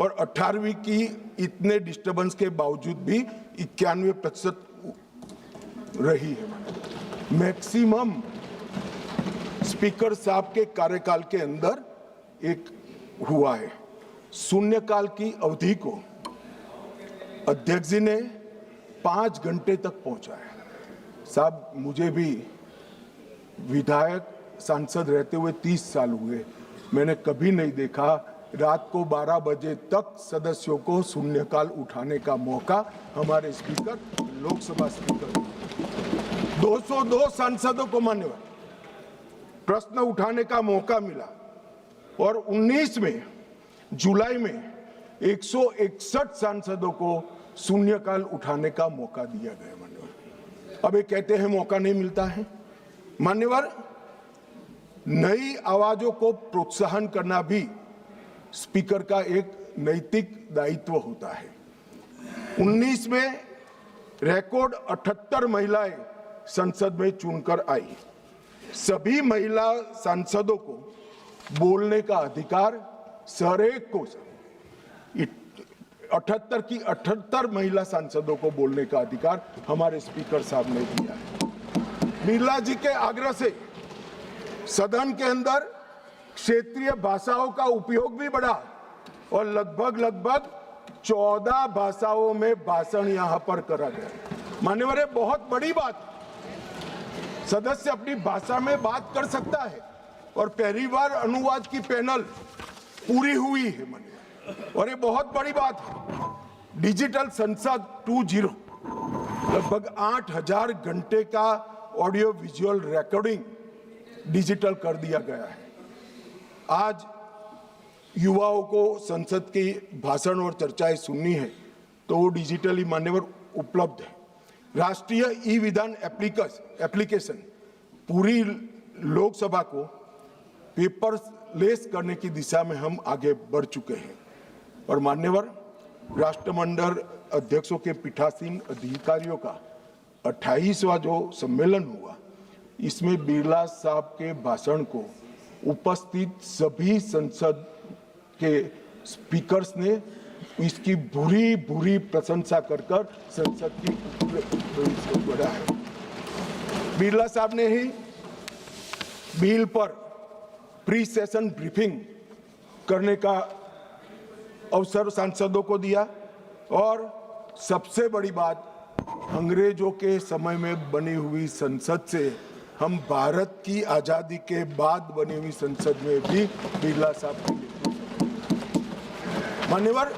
और 18वीं की इतने डिस्टर्बेंस के बावजूद भी 91% रही है। मैक्सिमम स्पीकर साहब के कार्यकाल के अंदर एक हुआ है। शून्यकाल की अवधि को अध्यक्ष जी ने 5 घंटे तक पहुंचाया। साहब, मुझे भी विधायक सांसद रहते हुए 30 साल हुए, मैंने कभी नहीं देखा रात को 12 बजे तक सदस्यों को शून्यकाल उठाने का मौका हमारे स्पीकर, लोकसभा स्पीकर 202 सांसदों को मान्यवर प्रश्न उठाने का मौका मिला और 19 में जुलाई में 161 सांसदों को शून्यकाल उठाने का मौका दिया गया मान्यवर। अब ये कहते हैं मौका नहीं मिलता है मान्यवर। नई आवाजों को प्रोत्साहन करना भी स्पीकर का एक नैतिक दायित्व होता है। 19 में रिकॉर्ड 78 महिलाएं संसद में चुनकर आई। सभी महिला सांसदों को बोलने का अधिकार सरेक को 78 की 78 महिला सांसदों को बोलने का अधिकार हमारे स्पीकर साहब ने दिया है। बिरला जी के आग्रह से सदन के अंदर क्षेत्रीय भाषाओं का उपयोग भी बढ़ा और लगभग 14 भाषाओं में भाषण यहां पर करा गया। मान्यवर, ये बहुत बड़ी बात। सदस्य अपनी भाषा में बात कर सकता है और पहली बार अनुवाद की पैनल पूरी हुई है मान्यवर, और ये बहुत बड़ी बात है। डिजिटल संसद 2.0 लगभग 8000 घंटे का ऑडियो विजुअल रिकॉर्डिंग डिजिटल कर दिया गया है। आज युवाओं को संसद की भाषण और चर्चाएं सुननी है तो वो डिजिटली मान्यवर उपलब्ध है। राष्ट्रीय ई विधान एप्लीकेशन पूरी लोकसभा को पेपरलेस करने की दिशा में हम आगे बढ़ चुके हैं। और मान्यवर, राष्ट्रमंडल अध्यक्षों के पीठासीन अधिकारियों का 28वां जो सम्मेलन हुआ, इसमें बिरला साहब के भाषण को उपस्थित सभी संसद के स्पीकर्स ने इसकी बुरी प्रशंसा कर संसद की बढ़ा है। बिरला साहब ने ही बिल पर प्री सेशन ब्रीफिंग करने का अवसर सांसदों को दिया और सबसे बड़ी बात, अंग्रेजों के समय में बनी हुई संसद से हम भारत की आजादी के बाद बनी हुई संसद में भी बिरला साहब की मान्यवर,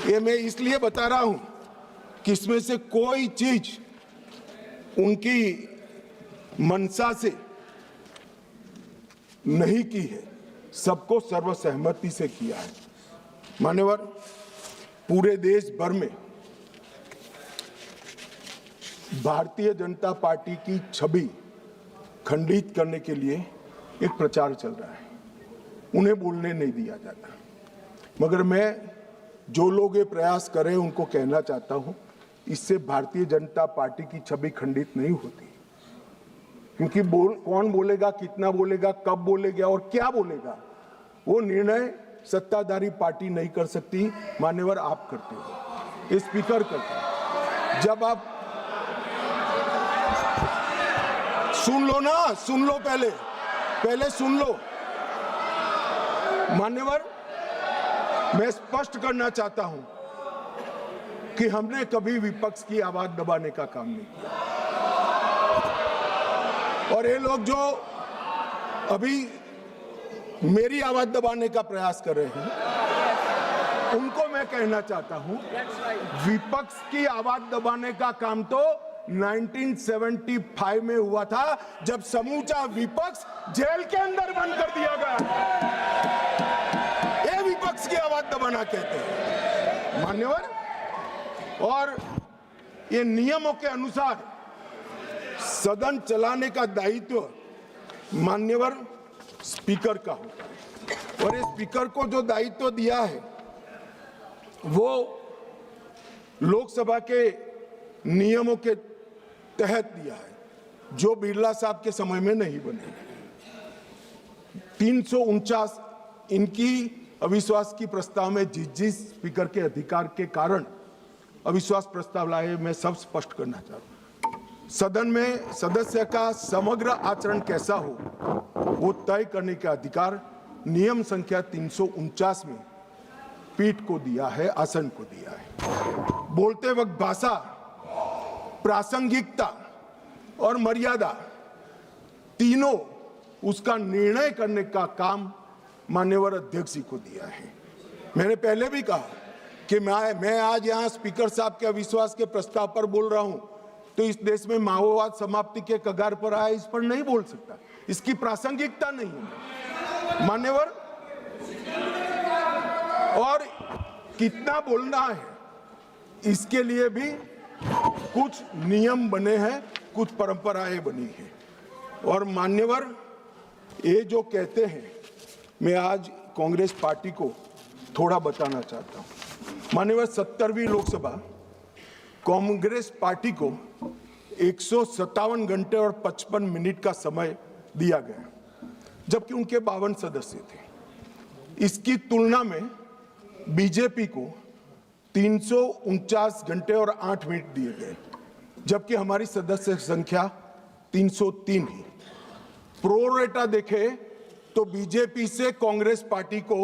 ये मैं इसलिए बता रहा हूं कि इसमें से कोई चीज उनकी मंशा से नहीं की है, सबको सर्वसहमति से किया है। मान्यवर, पूरे देश भर में भारतीय जनता पार्टी की छवि खंडित करने के लिए एक प्रचार चल रहा है। उन्हें बोलने नहीं दिया जाता, मगर मैं जो लोग ये प्रयास करें उनको कहना चाहता हूं, इससे भारतीय जनता पार्टी की छवि खंडित नहीं होती। क्योंकि कौन बोलेगा, कितना बोलेगा, कब बोलेगा और क्या बोलेगा, वो निर्णय सत्ताधारी पार्टी नहीं कर सकती। मान्यवर, आप करते हो, ये स्पीकर करते हैं। जब आप सुन लो ना, सुन लो, पहले सुन लो। मान्यवर, मैं स्पष्ट करना चाहता हूं कि हमने कभी विपक्ष की आवाज दबाने का काम नहीं किया। और ये लोग जो अभी मेरी आवाज दबाने का प्रयास कर रहे हैं, उनको मैं कहना चाहता हूं, विपक्ष की आवाज दबाने का काम तो 1975 में हुआ था, जब समूचा विपक्ष जेल के अंदर बंद कर दिया गया। ये विपक्ष की आवाज दबाना कहते हैं मान्यवर। और ये नियमों के अनुसार सदन चलाने का दायित्व मान्यवर स्पीकर का होता है। और ये स्पीकर को जो दायित्व दिया है वो लोकसभा के नियमों के तहत दिया है, जो बिरला साहब के समय में नहीं बने। 349 इनकी अविश्वास की प्रस्ताव में जिस स्पीकर के अधिकार के कारण अविश्वास प्रस्ताव लाए, मैं सब स्पष्ट करना चाहता हूं। सदन में सदस्य का समग्र आचरण कैसा हो वो तय करने का अधिकार नियम संख्या 349 में पीठ को दिया है, आसन को दिया है। बोलते वक्त भाषा, प्रासंगिकता और मर्यादा तीनों उसका निर्णय करने का काम मान्यवर अध्यक्ष जी को दिया है। मैंने पहले भी कहा कि मैं आज यहाँ स्पीकर साहब के अविश्वास के प्रस्ताव पर बोल रहा हूँ, तो इस देश में माओवाद समाप्ति के कगार पर आया, इस पर नहीं बोल सकता, इसकी प्रासंगिकता नहीं है मान्यवर। और कितना बोलना है इसके लिए भी कुछ नियम बने हैं, कुछ परंपराएं बनी हैं। और मान्यवर, ये जो कहते हैं, मैं आज कांग्रेस पार्टी को थोड़ा बताना चाहता हूं। मान्यवर, 70वीं लोकसभा कांग्रेस पार्टी को 157 घंटे और 55 मिनट का समय दिया गया, जबकि उनके 52 सदस्य थे। इसकी तुलना में बीजेपी को 349 घंटे और 8 मिनट दिए गए, जबकि हमारी सदस्य संख्या 303 है। प्रोरेटा देखे तो बीजेपी से कांग्रेस पार्टी को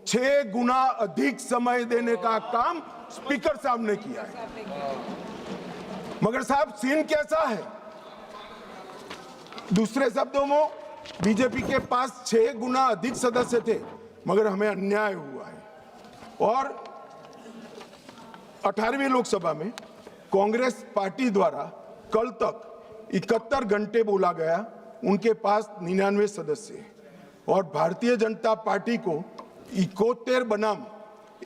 6 गुना अधिक समय देने का काम स्पीकर साहब ने किया है। मगर साहब, सीन कैसा है? दूसरे शब्दों में बीजेपी के पास 6 गुना अधिक सदस्य थे, मगर हमें अन्याय हुआ है। और 18वीं लोकसभा में कांग्रेस पार्टी द्वारा कल तक 71 घंटे बोला गया, उनके पास 99 सदस्य हैं। और भारतीय जनता पार्टी को 71 बनाम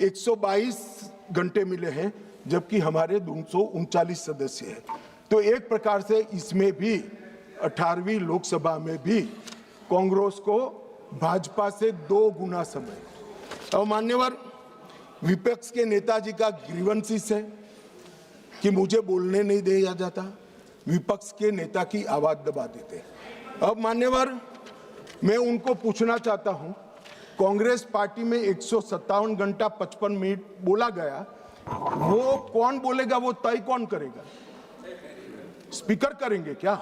122 घंटे मिले हैं, जबकि हमारे 239 सदस्य हैं। तो एक प्रकार से इसमें भी 18वीं लोकसभा में भी कांग्रेस को भाजपा से 2 गुना समय। और मान्यवर, विपक्ष के नेताजी का ग्रीवेंसेस है कि मुझे बोलने नहीं दिया जाता, विपक्ष के नेता की आवाज दबा देते। अब मान्यवर, मैं उनको पूछना चाहता हूं, कांग्रेस पार्टी में 157 घंटा 55 मिनट बोला गया, वो कौन बोलेगा, वो तय कौन करेगा? स्पीकर करेंगे क्या?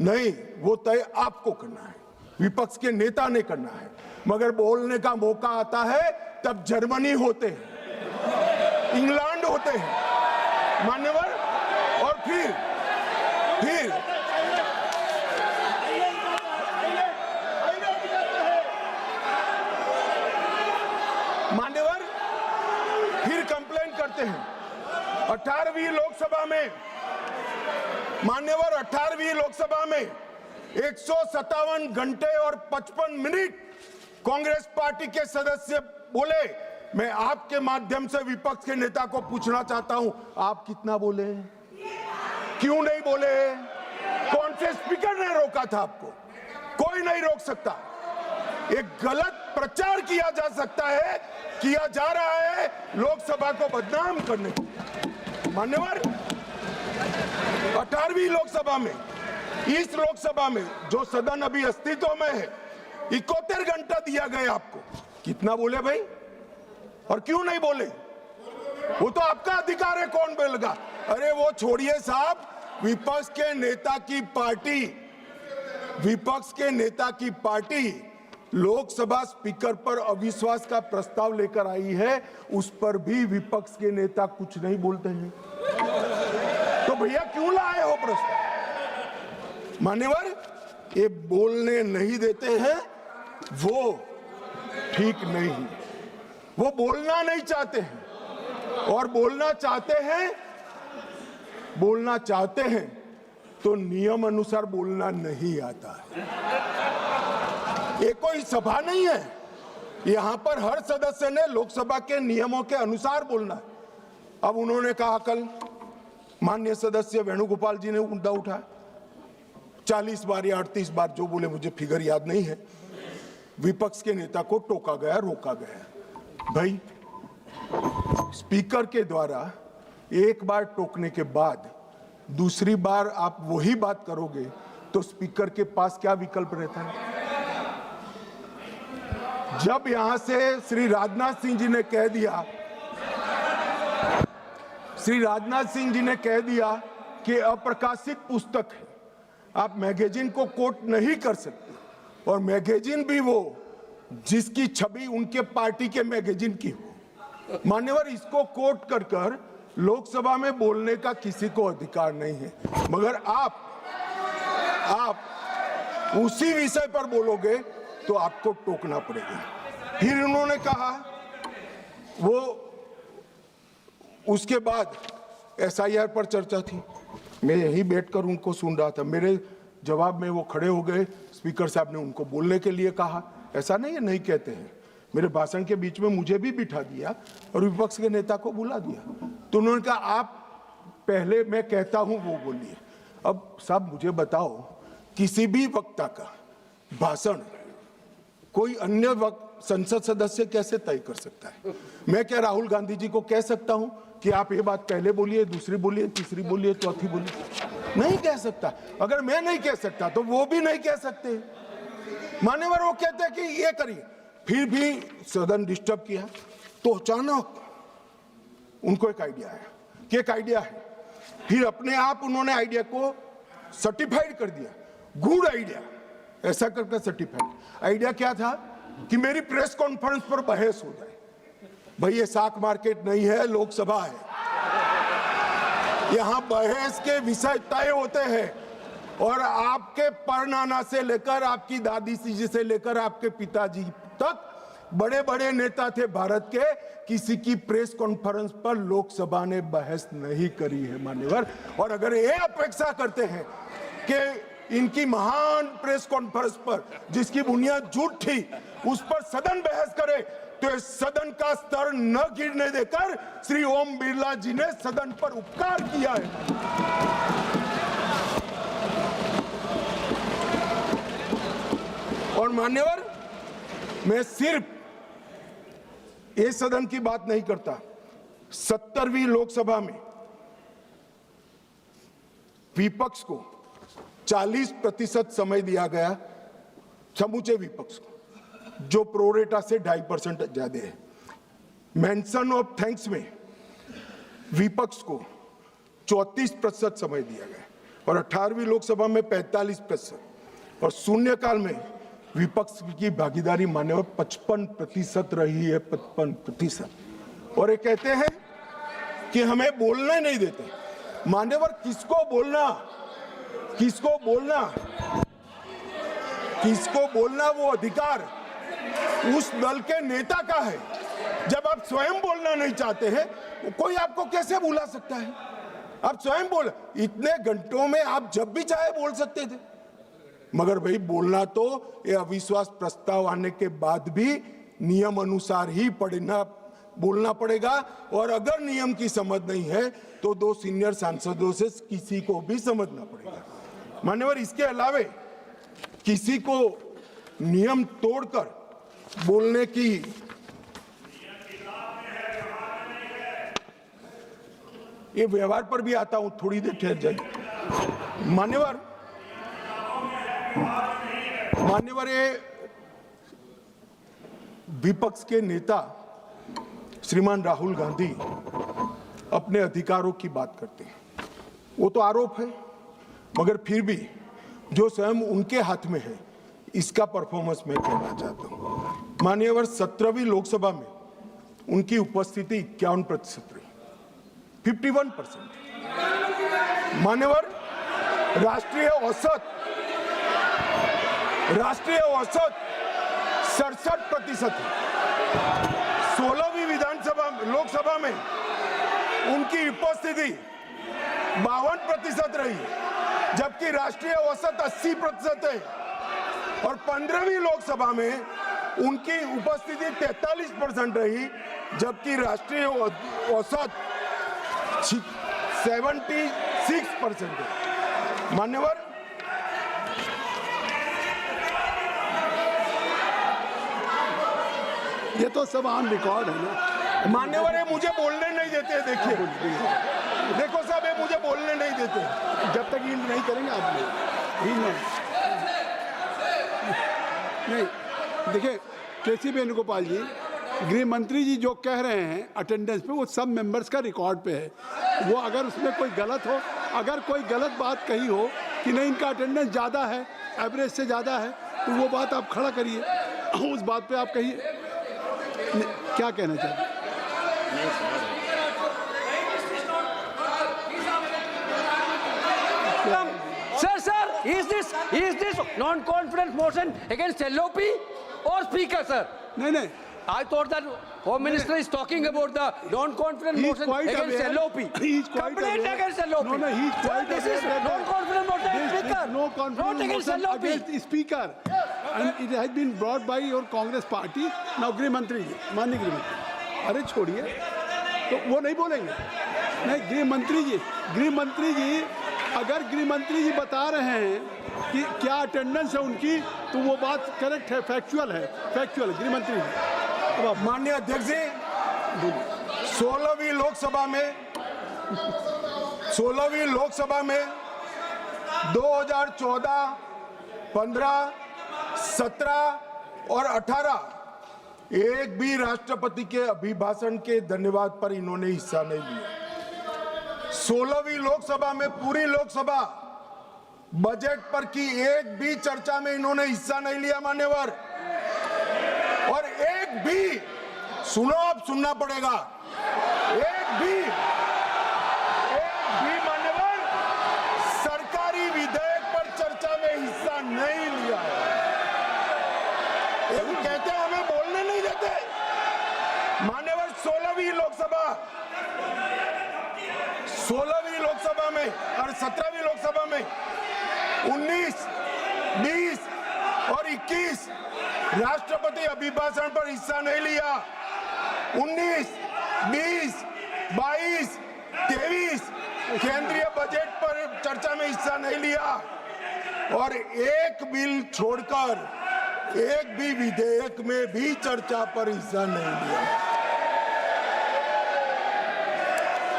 नहीं, वो तय आपको करना है, विपक्ष के नेता ने करना है। मगर बोलने का मौका आता है तब जर्मनी होते हैं, इंग्लैंड होते हैं मान्यवर, और फिर मान्यवर फिर कंप्लेन करते हैं। 18वीं लोकसभा में मान्यवर, 18वीं लोकसभा में 157 घंटे और 55 मिनट कांग्रेस पार्टी के सदस्य बोले। मैं आपके माध्यम से विपक्ष के नेता को पूछना चाहता हूं, आप कितना बोले? क्यों नहीं बोले? कौन से स्पीकर ने रोका था आपको? कोई नहीं रोक सकता। एक गलत प्रचार किया जा सकता है, किया जा रहा है लोकसभा को बदनाम करने को। मान्यवर, 18वीं लोकसभा में, इस लोकसभा में जो सदन अभी अस्तित्व में है, 71 घंटा दिया गया आपको। कितना बोले भाई? और क्यों नहीं बोले? वो तो आपका अधिकार है, कौन बोलेगा? अरे वो छोड़िए साहब, विपक्ष के नेता की पार्टी लोकसभा स्पीकर पर अविश्वास का प्रस्ताव लेकर आई है, उस पर भी विपक्ष के नेता कुछ नहीं बोलते हैं। तो भैया क्यों लाए हो प्रस्ताव? मान्यवर, ये बोलने नहीं देते हैं, वो ठीक नहीं है। वो बोलना नहीं चाहते हैं, और बोलना चाहते हैं तो नियम अनुसार बोलना नहीं आता है। ये कोई सभा नहीं है, यहां पर हर सदस्य ने लोकसभा के नियमों के अनुसार बोलना है। अब उन्होंने कहा, कल माननीय सदस्य वेणुगोपाल जी ने मुद्दा उठाया, 40 बार या 38 बार जो बोले, मुझे फिगर याद नहीं है, विपक्ष के नेता को टोका गया, रोका गया। भाई, स्पीकर के द्वारा एक बार टोकने के बाद दूसरी बार आप वही बात करोगे तो स्पीकर के पास क्या विकल्प रहता है? जब यहां से श्री राजनाथ सिंह जी ने कह दिया कि अप्रकाशित पुस्तक है, आप मैगजीन को कोट नहीं कर सकते, और मैगजीन भी वो जिसकी छवि उनके पार्टी के मैगजीन की हो। मान्यवर, इसको कोट कर लोकसभा में बोलने का किसी को अधिकार नहीं है। मगर आप उसी विषय पर बोलोगे तो आपको टोकना पड़ेगा। फिर उन्होंने कहा वो उसके बाद SIR पर चर्चा थी, मैं यही बैठकर उनको सुन रहा था। मेरे जवाब में वो खड़े हो गए, स्पीकर साहब ने उनको बोलने के लिए कहा। ऐसा नहीं है, नहीं कहते हैं। मेरे भाषण के बीच में मुझे भी बिठा दिया और विपक्ष के नेता को बुला दिया। तो उन्होंने कहा आप पहले मैं कहता हूं वो बोलिए। अब साहब मुझे बताओ, किसी भी वक्ता का भाषण कोई अन्य संसद सदस्य कैसे तय कर सकता है? मैं क्या राहुल गांधी जी को कह सकता हूं कि आप ये बात पहले बोलिए, दूसरी बोलिए, तीसरी बोलिए, चौथी बोलिए? नहीं कह सकता। अगर मैं नहीं कह सकता तो वो भी नहीं कह सकते। मान्यवर वो कहते हैं कि ये करिए, फिर भी सदन डिस्टर्ब किया। तो अचानक उनको एक आइडिया आया कि एक आइडिया है। फिर अपने आप उन्होंने आइडिया को सर्टिफाइड कर दिया, गुड आइडिया, ऐसा करके सर्टिफाइड। आइडिया क्या था कि मेरी प्रेस कॉन्फ्रेंस पर बहस हो जाए। भाई ये साख मार्केट नहीं है, लोकसभा है। यहां बहस के विषय तय होते हैं और आपके परनाना से लेकर आपकी दादी जी से लेकर आपके पिताजी तक बड़े बड़े नेता थे भारत के, किसी की प्रेस कॉन्फ्रेंस पर लोकसभा ने बहस नहीं करी है मान्यवर। और अगर ये अपेक्षा करते हैं कि इनकी महान प्रेस कॉन्फ्रेंस पर जिसकी बुनियाद झूठ थी उस पर सदन बहस करे, तो इस सदन का स्तर न गिरने देकर श्री ओम बिरला जी ने सदन पर उपकार किया है। और मान्यवर, मैं सिर्फ ये सदन की बात नहीं करता। 70वीं लोकसभा में विपक्ष को 40% समय दिया गया, समूचे विपक्ष को, जो प्रोरेटा से 2.5% ज्यादा है। मेंशन ऑफ थैंक्स में विपक्ष को 34% समय दिया गया और 18वीं लोकसभा में 45% और शून्यकाल में विपक्ष की भागीदारी मान्यवर 55% रही है, 55%। और ये कहते हैं कि हमें बोलने नहीं देते। मान्यवर, किसको बोलना, किसको बोलना, किसको बोलना वो अधिकार उस दल के नेता का है। जब आप स्वयं बोलना नहीं चाहते हैं, कोई आपको कैसे बुला सकता है? आप स्वयं बोल, इतने घंटों में आप जब भी चाहे बोल सकते थे। मगर भाई बोलना तो ये अविश्वास प्रस्ताव आने के बाद भी नियम अनुसार ही बोलना पड़ेगा। और अगर नियम की समझ नहीं है तो 2 सीनियर सांसदों से किसी को भी समझना पड़ेगा। मान्यवर, इसके अलावे किसी को नियम तोड़कर बोलने की ये व्यवहार पर भी आता हूं, थोड़ी देर ठहर जाइए। मान्यवर, ये विपक्ष के नेता श्रीमान राहुल गांधी अपने अधिकारों की बात करते हैं, वो तो आरोप है, मगर फिर भी जो स्वयं उनके हाथ में है इसका परफॉर्मेंस मैं कहना चाहता हूं। मान्यवर, 17वीं लोकसभा में उनकी उपस्थिति 51% रही, 51%। मान्यवर, राष्ट्रीय औसत 67% है। 16वीं लोकसभा में उनकी उपस्थिति 52% रही, जबकि राष्ट्रीय औसत 80% है। और 15वीं लोकसभा में उनकी उपस्थिति 43% रही, जबकि राष्ट्रीय औसत 76% है। मान्यवर, ये तो सब ऑन रिकॉर्ड है ना। मान्यवर, ये मुझे बोलने नहीं देते। देखिए, देखो साहब, ये मुझे बोलने नहीं देते। जब तक ईल्ड नहीं करेंगे आप नहीं। देखिए, केसी वेणुगोपाल जी, गृह मंत्री जी जो कह रहे हैं अटेंडेंस पे, वो सब मेंबर्स का रिकॉर्ड पे है। वो अगर उसमें कोई गलत हो, अगर कोई गलत बात कही हो कि नहीं इनका अटेंडेंस ज़्यादा है, एवरेज से ज़्यादा है, तो वो बात आप खड़ा करिए, उस बात पे आप कहिए क्या कहना चाहते हैं। Sir, is this non-confidence motion against LOP or Speaker, sir? नहीं, I thought that Home Minister is talking about the non-confidence He's motion quite against aware. LOP. He's quite Complaint aware. against LOP. No, he's Sir, quite this aware is that non-confidence motion against This Speaker. is no Not confidence against motion LOP. against the Speaker. And it has been brought by your Congress party. Now गृह मंत्री जी, माननीय गृह मंत्री, अरे छोड़िए, तो वो नहीं बोलेंगे। नहीं, गृह मंत्री जी, अगर गृह मंत्री जी बता रहे हैं कि क्या अटेंडेंस है उनकी, तो वो बात करेक्ट है, फैक्चुअल है गृह मंत्री जी। अब आप माननीय अध्यक्ष जी, 16वीं लोकसभा में 2014, 15, 17 और 18 एक भी राष्ट्रपति के अभिभाषण के धन्यवाद पर इन्होंने हिस्सा नहीं लिया। 16वीं लोकसभा में पूरी लोकसभा बजट पर की एक भी चर्चा में इन्होंने हिस्सा नहीं लिया मान्यवर। और एक भी, सुनो, अब सुनना पड़ेगा, एक भी मान्यवर सरकारी विधेयक पर चर्चा में हिस्सा नहीं लिया है। ये कहते हैं हमें बोलने नहीं देते मान्यवर। 16वीं लोकसभा में और 17वीं लोकसभा में 19, 20 और 21 राष्ट्रपति अभिभाषण पर हिस्सा नहीं लिया। 19, 20, 22, 23 केंद्रीय बजट पर चर्चा में हिस्सा नहीं लिया। और एक बिल छोड़कर एक भी विधेयक में भी चर्चा पर हिस्सा नहीं लिया।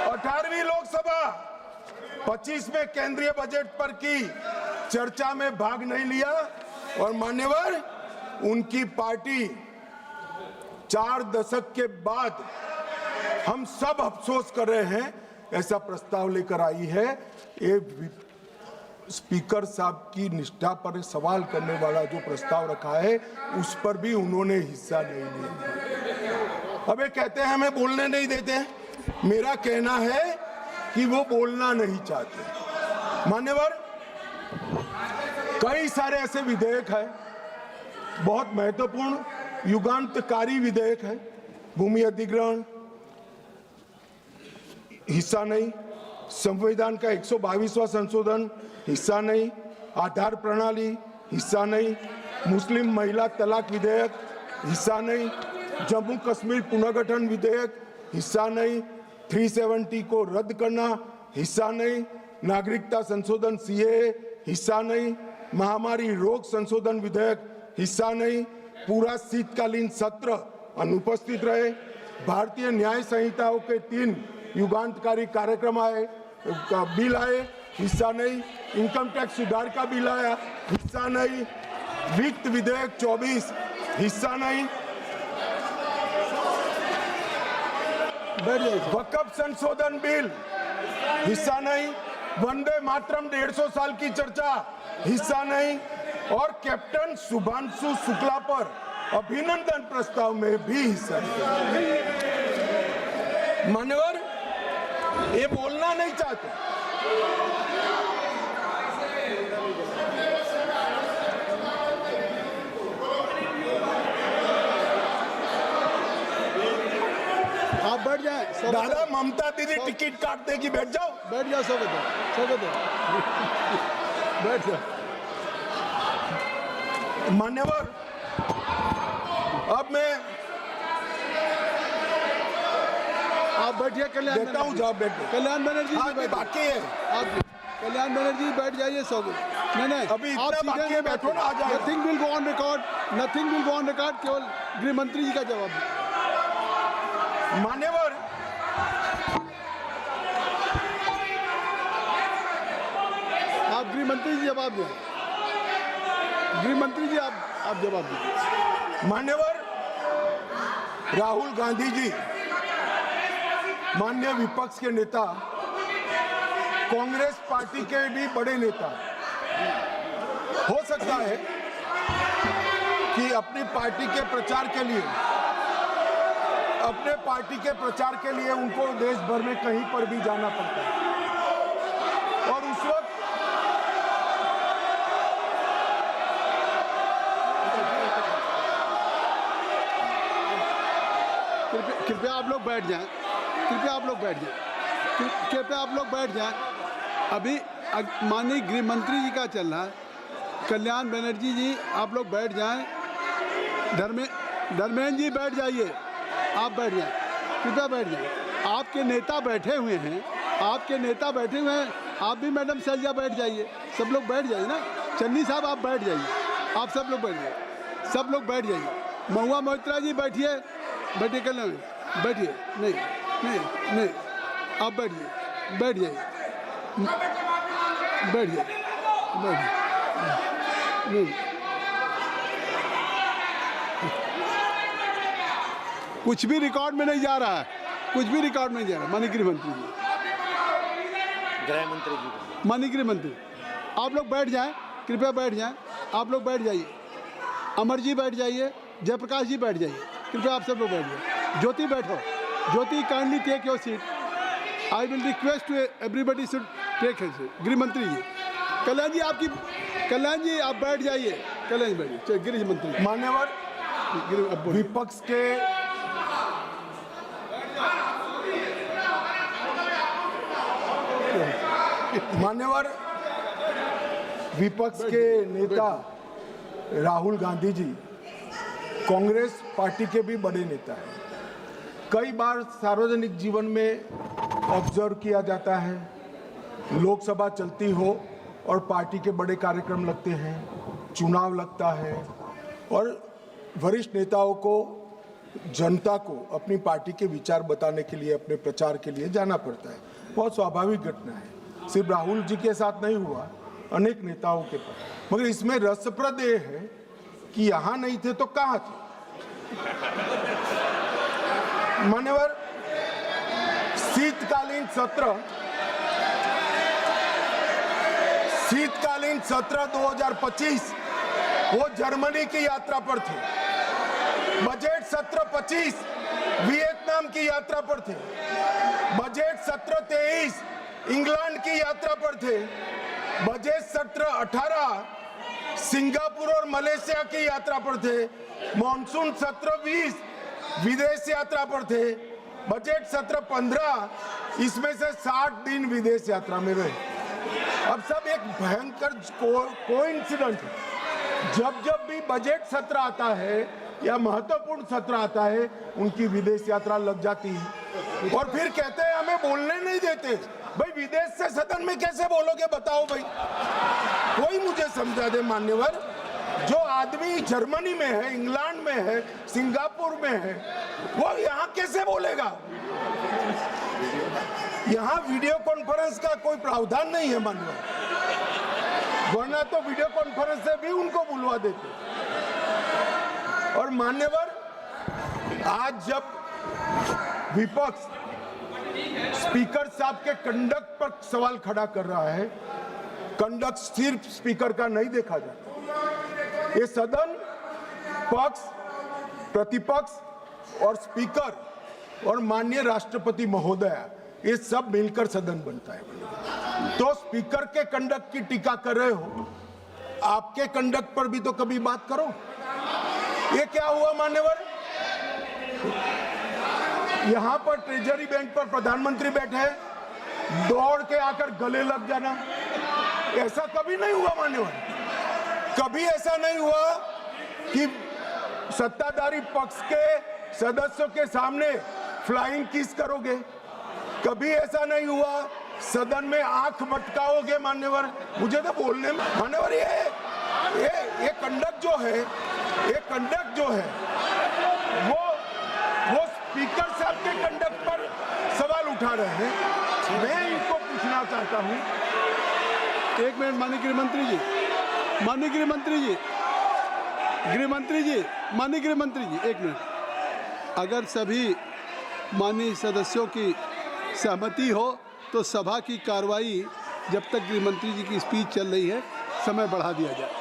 18वीं लोकसभा 25 में केंद्रीय बजट पर की चर्चा में भाग नहीं लिया। और मान्यवर, उनकी पार्टी 4 दशक के बाद हम सब अफसोस कर रहे हैं, ऐसा प्रस्ताव लेकर आई है। ये स्पीकर साहब की निष्ठा पर सवाल करने वाला जो प्रस्ताव रखा है, उस पर भी उन्होंने हिस्सा नहीं लिया। अब ये कहते हैं हमें बोलने नहीं देते। मेरा कहना है कि वो बोलना नहीं चाहते मान्यवर। कई सारे ऐसे विधेयक हैं, बहुत महत्वपूर्ण युगांतकारी विधेयक है। भूमि अधिग्रहण हिस्सा नहीं, संविधान का 122वां संशोधन हिस्सा नहीं, आधार प्रणाली हिस्सा नहीं, मुस्लिम महिला तलाक विधेयक हिस्सा नहीं, जम्मू कश्मीर पुनर्गठन विधेयक हिस्सा नहीं, 370 को रद्द करना हिस्सा नहीं, नागरिकता संशोधन सीएए हिस्सा नहीं, महामारी रोग संशोधन विधेयक हिस्सा नहीं, पूरा शीतकालीन सत्र अनुपस्थित रहे, भारतीय न्याय संहिताओं के 3 युगांतकारी कार्यक्रम आए, बिल आए, हिस्सा नहीं, इनकम टैक्स सुधार का बिल आया, हिस्सा नहीं, वित्त विधेयक 24 हिस्सा नहीं, वक्फ संशोधन बिल हिस्सा नहीं, वंदे मातरम 150 साल की चर्चा हिस्सा नहीं, और कैप्टन शुभांशु शुक्ला पर अभिनंदन प्रस्ताव में भी हिस्सा नहीं। मान्यवर, ये बोलना नहीं चाहते। आप बैठ जाएं। दादा, ममता दीदी टिकट काट देगी, बैठ जाओ। बैठ जाओ, स्वागत है बैठ जाओ। मान्यवर, अब मैं आप बैठिए। कल्याण देता हूँ जवाब, बैठ कल्याण बनर्जी जी हाँ, बैठिए। बाकी है। आप कल्याण बनर्जी बैठ जाइए। नहीं अभी इतना बाकी है, बैठो ना, आ जाओ। Nothing will go on record, केवल गृह मंत्री जी का जवाब दें। मान्यवर, आप गृह मंत्री जी जवाब दें। गृह मंत्री जी आप जवाब दें। मान्यवर, राहुल गांधी जी माननीय विपक्ष के नेता, कांग्रेस पार्टी के भी बड़े नेता, हो सकता है कि अपनी पार्टी के प्रचार के लिए उनको देश भर में कहीं पर भी जाना पड़ता है। और उस वक्त आप लोग बैठ जाएं, कृपया आप लोग बैठ जाएं, कृपया आप लोग बैठ जाएं। अभी माननीय गृह मंत्री जी का चल रहा है, कल्याण बनर्जी जी आप लोग बैठ जाएं, धर्मेंद्र जी बैठ जाइए, आप बैठ जाएं, कृपया बैठ जाएं। आपके नेता बैठे हुए हैं, आपके नेता बैठे हुए हैं, आप भी मैडम सैलजा बैठ जाइए, सब लोग बैठ जाइए ना। चन्नी साहब आप बैठ जाइए, आप सब लोग बैठ जाइए, सब लोग बैठ जाइए। महुआ मोहित्रा जी बैठिए, बैठिए, कल्याण बैठिए, नहीं नहीं नहीं, आप बैठिए, बैठ जाइए, बैठ जाइए, बैठ नहीं, कुछ भी रिकॉर्ड में नहीं जा रहा है, कुछ भी रिकॉर्ड में नहीं जा रहा। माननीय गृह मंत्री जी, गृह मंत्री जी, माननीय गृह मंत्री, आप लोग बैठ जाएं, कृपया बैठ जाएं, आप लोग बैठ जाइए। अमर जी बैठ जाइए, जयप्रकाश जी बैठ जाइए, कृपया आप सब लोग बैठ जाइए। ज्योति बैठो, Jyoti kindly take your seat, I will request to everybody should take his seat. गृह मंत्री जी, कल्याण जी आपकी, कल्याण जी आप बैठ जाइए, कल्याण जी बैठिए। चलिए गृह मंत्री, मान्यवर विपक्ष के मान्यवर विपक्ष के नेता राहुल गांधी जी कांग्रेस पार्टी के भी बड़े नेता हैं। कई बार सार्वजनिक जीवन में ऑब्जर्व किया जाता है, लोकसभा चलती हो और पार्टी के बड़े कार्यक्रम लगते हैं, चुनाव लगता है और वरिष्ठ नेताओं को, जनता को अपनी पार्टी के विचार बताने के लिए, अपने प्रचार के लिए जाना पड़ता है। बहुत स्वाभाविक घटना है, सिर्फ राहुल जी के साथ नहीं हुआ, अनेक नेताओं के पास। मगर इसमें रसप्रद ये है कि यहां नहीं थे तो कहां थे। मान्यवर शीतकालीन सत्र 2025 वो जर्मनी की यात्रा पर थे। बजट सत्र 25 वियतनाम की यात्रा पर थे। बजट सत्र 23 इंग्लैंड की यात्रा पर थे। बजट सत्र 18 सिंगापुर और मलेशिया की यात्रा पर थे। मॉनसून सत्र 20 विदेश यात्रा पर थे। बजट सत्र 15 इसमें से 60 दिन विदेश यात्रा में रहे। अब सब एक भयंकर कोइंसिडेंट है। जब जब भी बजट सत्र आता है या महत्वपूर्ण सत्र आता है, उनकी विदेश यात्रा लग जाती है और फिर कहते हैं हमें बोलने नहीं देते। भाई विदेश से सदन में कैसे बोलोगे बताओ भाई, कोई मुझे समझा दे। मान्यवर, जो आदमी जर्मनी में है, इंग्लैंड में है, सिंगापुर में है, वो यहाँ कैसे बोलेगा? यहाँ वीडियो कॉन्फ्रेंस का कोई प्रावधान नहीं है मान्यवर, वरना तो वीडियो कॉन्फ्रेंस से भी उनको बुलवा देते। और मान्यवर, आज जब विपक्ष स्पीकर साहब के कंडक्ट पर सवाल खड़ा कर रहा है, कंडक्ट सिर्फ स्पीकर का नहीं देखा जाता। ये सदन पक्ष, प्रतिपक्ष और स्पीकर और माननीय राष्ट्रपति महोदया, ये सब मिलकर सदन बनता है। तो स्पीकर के कंडक्ट की टीका कर रहे हो, आपके कंडक्ट पर भी तो कभी बात करो। ये क्या हुआ मान्यवर? यहां पर ट्रेजरी बेंच पर प्रधानमंत्री बैठे, दौड़ के आकर गले लग जाना, ऐसा कभी नहीं हुआ मान्यवर। कभी ऐसा नहीं हुआ कि सत्ताधारी पक्ष के सदस्यों के सामने फ्लाइंग किस करोगे। कभी ऐसा नहीं हुआ सदन में आंख मटकाओगे मान्यवर। मुझे तो बोलने में मान्यवर, ये कंडक्ट जो है, ये कंडक्ट जो है वो स्पीकर साहब के कंडक्ट पर सवाल उठा रहे हैं। मैं इनको पूछना चाहता हूं, एक मिनट माननीय गृह मंत्री जी, माननीय गृह मंत्री जी, गृह मंत्री जी, माननीय गृह मंत्री जी, एक मिनट। अगर सभी माननीय सदस्यों की सहमति हो तो सभा की कार्रवाई जब तक गृह मंत्री जी की स्पीच चल रही है समय बढ़ा दिया जाए।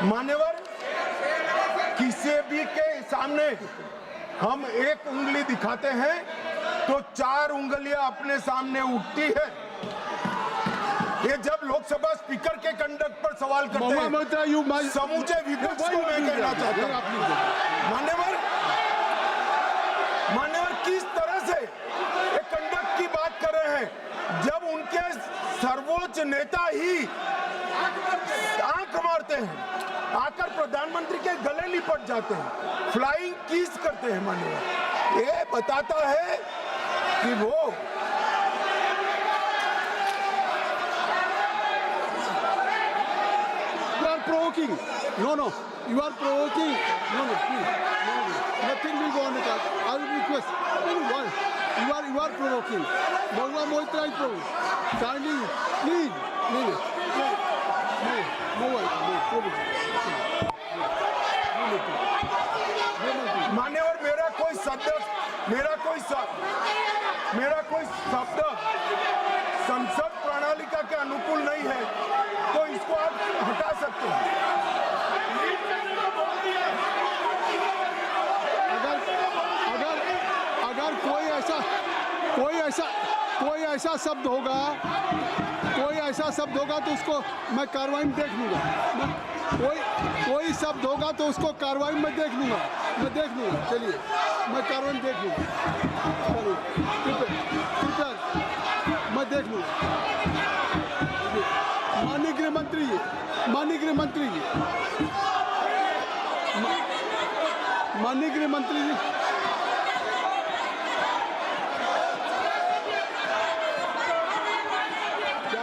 मान्यवर, किसी भी के सामने हम एक उंगली दिखाते हैं तो 4 उंगलियां अपने सामने उठती है। ये जब लोकसभा स्पीकर के कंडक्ट पर सवाल करते महुआ हैं, मोहित्रा, you समूचे विपक्ष को मैं कहना चाहता हूं, मान्यवर किस तरह से एक कंडक्ट की बात कर रहे हैं जब उनके सर्वोच्च नेता ही आंख मारते हैं, आकर प्रधानमंत्री के गले लिपट जाते हैं, फ्लाइंग किस करते हैं। मान्यवर, ये बताता है कि वो provoking. No, you are provoking. No, please. No. Nothing will go on with that. I will request. You are provoking. Mauva Moitra is provoking. Kindly, please. No. मान्यवर, मेरा कोई शब्द संसद प्रणालिका के अनुकूल नहीं है, तो इसको आप हटा सकते हैं। अगर कोई ऐसा शब्द होगा तो उसको मैं कार्रवाई में देख लूंगा। कोई शब्द होगा तो उसको कार्रवाई में देख लूंगा। चलिए, मैं कार्रवाई में देख लूंगा। मैं देख लूंगा। माननीय गृह मंत्री जी, माननीय गृह मंत्री जी,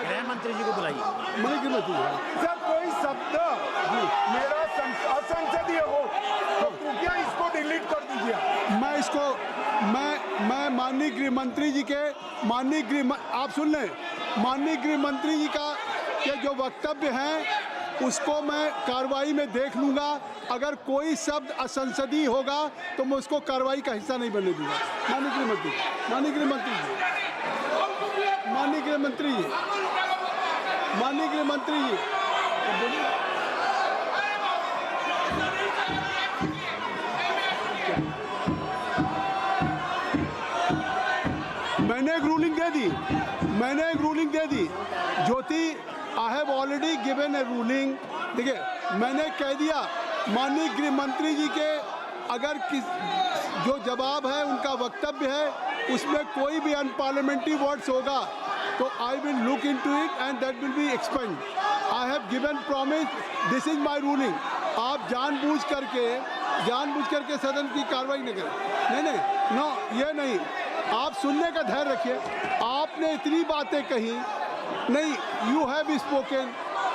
गृह मंत्री जी को बुलाइए। माननीय गृह मंत्री जी, सर कोई शब्द मेरा असंसदीय हो तो कृपया इसको डिलीट कर दीजिए। मैं माननीय गृह मंत्री जी के आप सुन लें, माननीय गृह मंत्री जी के जो वक्तव्य हैं उसको मैं कार्रवाई में देख लूंगा। अगर कोई शब्द असंसदीय होगा तो मैं उसको कार्रवाई का हिस्सा नहीं बनने दूंगा। माननीय गृह मंत्री जी, मैंने एक ruling they the Jyoti, I have already given A ruling. देखिए, मैंने कह दिया माननीय गृह मंत्री जी के अगर जो जवाब है, उनका वक्तव्य है, उसमें कोई भी अनपार्लियामेंट्री वर्ड्स होगा तो I will look into it and that will be expand. I have given promise, this is my ruling. आप जानबूझ करके सदन की कार्रवाई न करें। नहीं, ये नहीं। आप सुनने का धैर्य रखिए। आपने इतनी बातें कही, नहीं, you have spoken,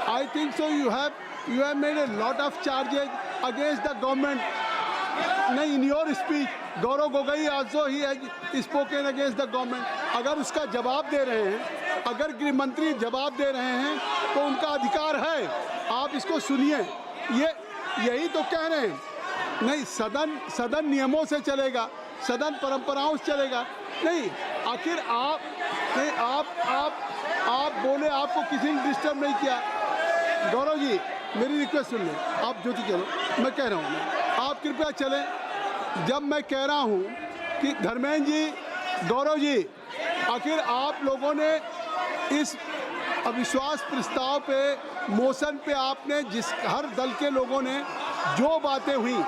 I think so, you have made a lot of charges against the government. नहीं, in your speech Gaurav Gogoi also he has spoken against the government. अगर उसका जवाब दे रहे हैं, अगर गृह मंत्री जवाब दे रहे हैं तो उनका अधिकार है, आप इसको सुनिए। यही तो कह रहे हैं। नहीं, सदन नियमों से चलेगा, सदन परंपराओं से चलेगा। नहीं, आखिर आप बोले, आपको किसी ने डिस्टर्ब नहीं किया। गौरव जी, मेरी रिक्वेस्ट सुन लें। आप ज्योति चलो, मैं कह रहा हूँ, आप कृपया चलें। जब मैं कह रहा हूँ कि धर्मेंद्र जी, गौरव जी, आखिर आप लोगों ने इस अविश्वास प्रस्ताव पे, मोशन पे आपने हर दल के लोगों ने जो बातें हुई,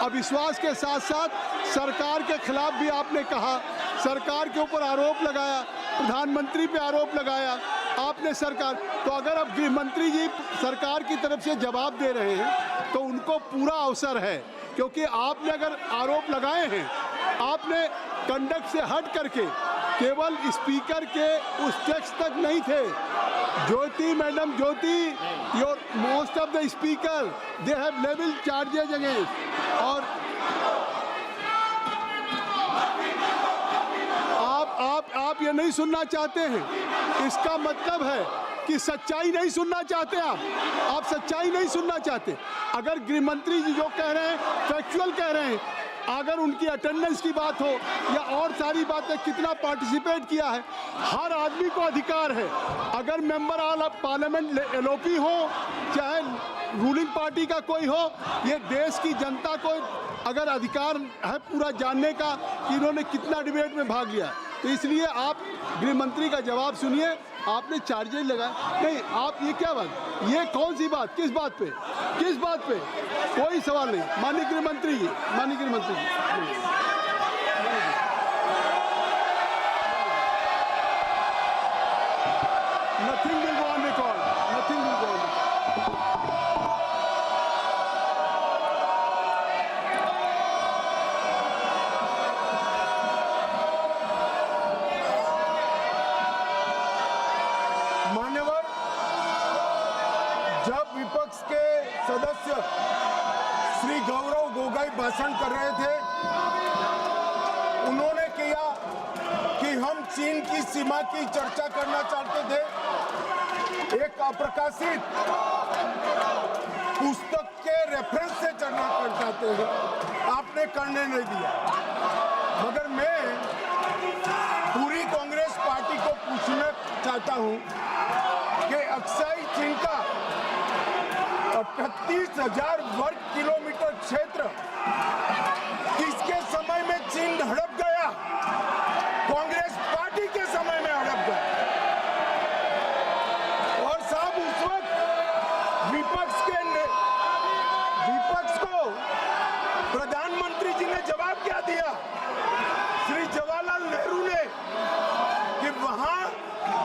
अविश्वास के साथ साथ सरकार के खिलाफ भी आपने कहा, सरकार के ऊपर आरोप लगाया, प्रधानमंत्री पे आरोप लगाया आपने सरकार। तो अगर अब गृह मंत्री जी सरकार की तरफ से जवाब दे रहे हैं तो उनको पूरा अवसर है, क्योंकि आपने अगर आरोप लगाए हैं, आपने कंडक्ट से हट करके केवल स्पीकर के उस टेक्स्ट तक नहीं थे। Jyoti madam, your most of the speaker they have level charges against. और आप ये नहीं सुनना चाहते हैं, इसका मतलब है कि सच्चाई नहीं सुनना चाहते। आप सच्चाई नहीं सुनना चाहते। अगर गृह मंत्री जी जो कह रहे हैं फैक्चुअल कह रहे हैं, अगर उनकी अटेंडेंस की बात हो या और सारी बातें, कितना पार्टिसिपेट किया है, हर आदमी को अधिकार है। अगर मेंबर ऑफ पार्लियामेंट एलओपी हो, चाहे रूलिंग पार्टी का कोई हो, ये देश की जनता को अगर अधिकार है पूरा जानने का कि इन्होंने कितना डिबेट में भाग लिया। तो इसलिए आप गृह मंत्री का जवाब सुनिए। आपने चार्जेस लगाए नहीं, आप ये क्या बात, ये कौन सी बात, किस बात पे, किस बात पे? कोई सवाल नहीं। माननीय गृह मंत्री जी, माननीय गृह मंत्री ji, nothing will go on record, nothing will go on. मान्यवर, जब विपक्ष के सदस्य श्री गौरव गोगोई भाषण कर रहे थे, उन्होंने किया कि हम चीन की सीमा की चर्चा करना चाहते थे। एक अप्रकाशित पुस्तक के रेफरेंस से चर्चा करना चाहते थे, आपने करने नहीं दिया। मगर मैं पूरी कांग्रेस पार्टी को पूछना चाहता हूं कि अक्साई चीन का 38,000 वर्ग किलोमीटर क्षेत्र किसके समय में चीन हड़प गया? कांग्रेस पार्टी के समय में हड़प गया। और साहब, उस वक्त विपक्ष को प्रधानमंत्री जी ने जवाब क्या दिया? श्री जवाहरलाल नेहरू ने, कि वहां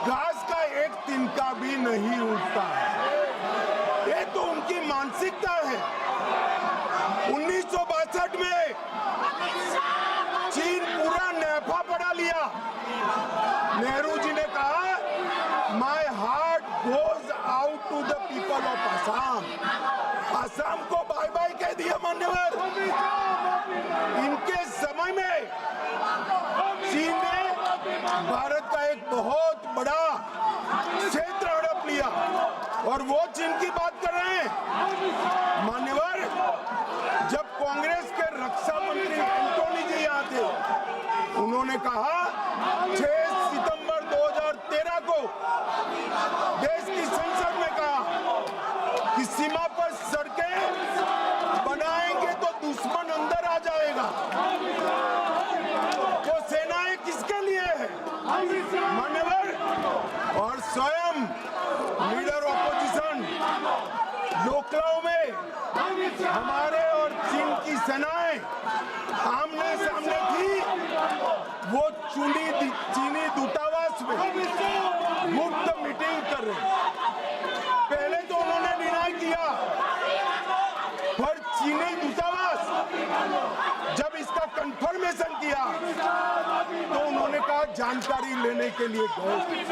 घास का एक तिनका भी नहीं उगता है। ये तो उनकी मानसिकता है। 1962 में चीन पूरा नैफा पढ़ा लिया। नेहरू जी ने कहा, my heart goes out to the people of Assam. Assam को बाय बाय कह दिया मान्यवर। इनके समय में चीन ने भारत का एक बहुत बड़ा क्षेत्र हड़प लिया, और वो चीन की बात कर रहे हैं। मान्यवर, जब कांग्रेस के रक्षा मंत्री एंटोनी जी यहाँ थे, उन्होंने कहा 6 सितंबर 2013 को देश की संसद में कहा कि सीमा पर सड़कें बनाएंगे तो दुश्मन अंदर आ जाएगा। तो सेनाएं किसके लिए है मान्यवर? और स्वयं लीडर ऑपोजिशन लोकलाओ में हमारे और चीन की सेनाएं आमने सामने थी। वो चीनी दूतावास में मुफ्त मीटिंग कर रहे। पहले तो उन्होंने डिनाई किया, पर चीनी दूतावास जब इसका कंफर्मेशन किया तो उन्होंने कहा जानकारी लेने के लिए गए।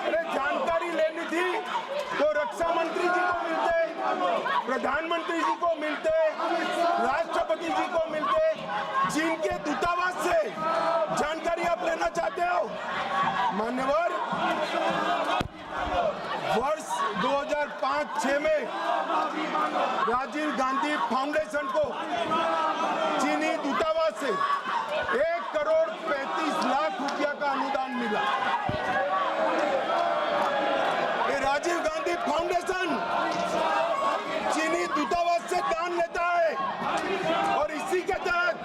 अरे जानकारी लेनी थी तो रक्षा मंत्री जी को मिलते, प्रधानमंत्री जी को मिलते, राष्ट्रपति जी को मिलते। चीन के दूतावास से जानकारी आप लेना चाहते हो मान्यवर? वर्ष 2005-6 में राजीव गांधी फाउंडेशन को चीनी दूतावास से 1 करोड़ 35 लाख रुपया का अनुदान मिला। ये राजीव गांधी फाउंडेशन चीनी दूतावास से दान लेता है, और इसी के तहत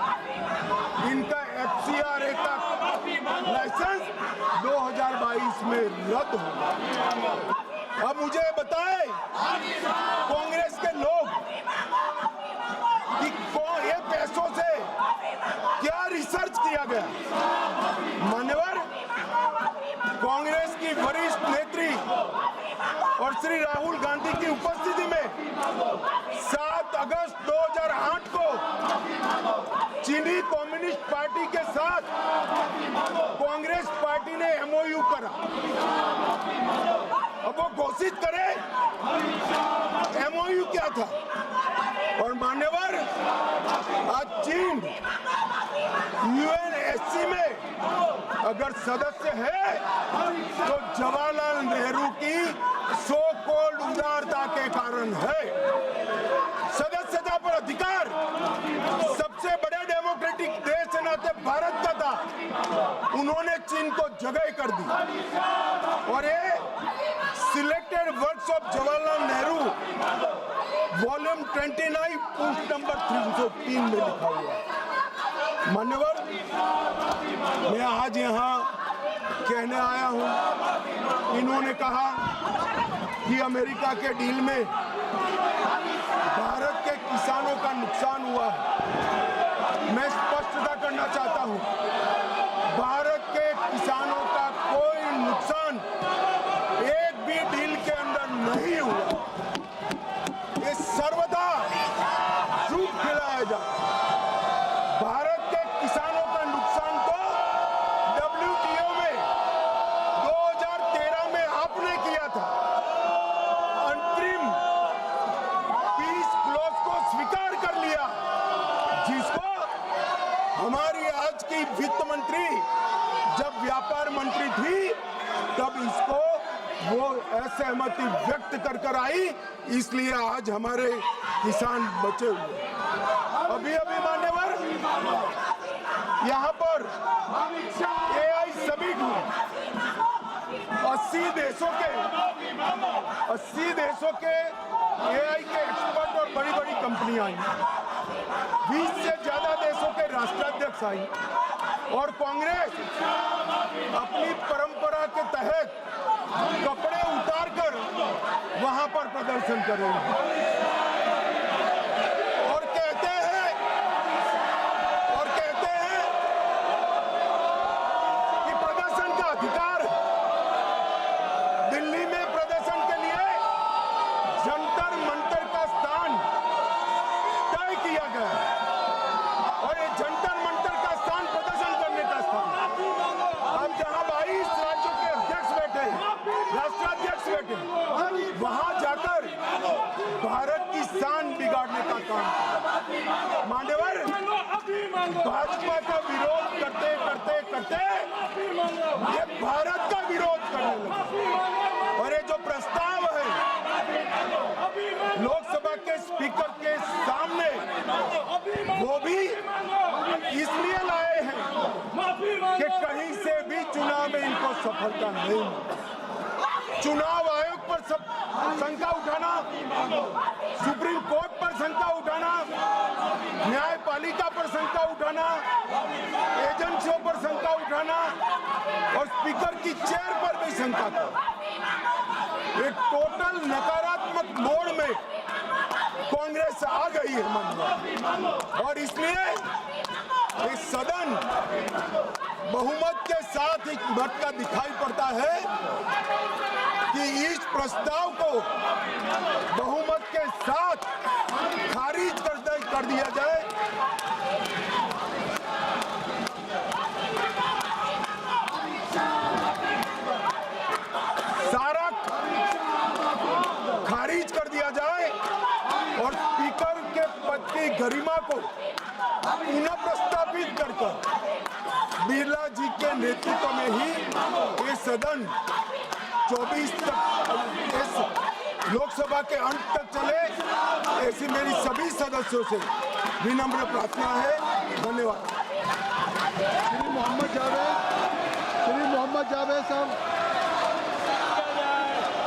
इनका FCRA का लाइसेंस 2022 में रद्द होगा। अब मुझे बताएं कांग्रेस के लोग कि ये पैसों से क्या रिसर्च किया गया? मान्यवर, कांग्रेस की वरिष्ठ नेत्री और श्री राहुल गांधी की उपस्थिति में 7 अगस्त 2008 को चीनी कम्युनिस्ट पार्टी के साथ कांग्रेस पार्टी ने MOU करा। अब वो घोषित करे MOU क्या था। और मान्यवर, आज चीन UNSC में अगर सदस्य है तो जवाहरलाल नेहरू की सो कॉल्ड उदारता के कारण है। सदस्यता पर अधिकार सबसे बड़े डेमोक्रेटिक देश के नाते भारत का था, उन्होंने चीन को जगह कर दी। और ये selected works of Jawaharlal Nehru volume 29 पुष्ट नंबर 303 में लिखा हुआ है। मान्यवर, मैं आज यहाँ कहने आया हूँ, इन्होंने कहा कि अमेरिका के डील में भारत के किसानों का नुकसान हुआ है। मैं स्पष्टता करना चाहता हूँ, भारत के किसानों का कोई नुकसान एक भी डील के अंदर नहीं हुआ। ये सर्वदा झूठ फैलाया जाता है। भारत के किसानों का नुकसान तो WTO में 2013 में आपने किया था। अंतरिम पीस क्लॉज को स्वीकार कर लिया, जिसको हमारी आज की वित्त मंत्री जब व्यापार मंत्री थी तब इसको वो असहमति व्यक्त कर आई, इसलिए आज हमारे किसान बचे हुए। अभी मान्यवर यहाँ पर AI समिट हुआ, 80 देशों के AI के एक्सपर्ट और बड़ी बड़ी कंपनियां आई, 20 से ज्यादा देशों के राष्ट्राध्यक्ष आई और कांग्रेस अपनी परंपरा के तहत कपड़े उतारकर वहां पर प्रदर्शन कर रही है और कहते हैं कि प्रदर्शन का अधिकार है। दिल्ली में प्रदर्शन के लिए जंतर मंतर का स्थान तय किया गया है और ये जंतर मंतर का स्थान प्रदर्शन करने का स्थान है। अब जहां 22 राज्यों के अध्यक्ष बैठे हैं, राष्ट्राध्यक्ष बैठे हैं, वहां जाकर भारत की शान बिगाड़ने का काम। मान्यवर, भाजपा का विरोध करते ये भारत का विरोध करने लगे और ये जो प्रस्ताव है लोकसभा के स्पीकर के सामने, वो भी इसलिए लाए हैं कि कहीं से भी चुनाव में इनको सफलता नहीं मिली। चुनाव आयोग पर सब शंका उठाना, सुप्रीम कोर्ट पर शंका उठाना, न्यायपालिका पर शंका उठाना, एजेंसियों पर शंका उठाना और स्पीकर की चेयर पर भी शंका करना, एक टोटल नकारात्मक मोड में कांग्रेस आ गई है मन में और इसलिए ये सदन बहुमत के साथ एक भटका दिखाई पड़ता है कि इस प्रस्ताव को बहुमत के साथ खारिज कर दिया जाए। सारा खारिज कर दिया जाए और स्पीकर के पद की गरिमा को पुनः प्रस्तावित कर बिरला जी के नेतृत्व में ही ये सदन 24 तक इस लोकसभा के अंत तक चले, ऐसी मेरी सभी सदस्यों से विनम्र प्रार्थना है। धन्यवाद। श्री मोहम्मद जावेद साहब।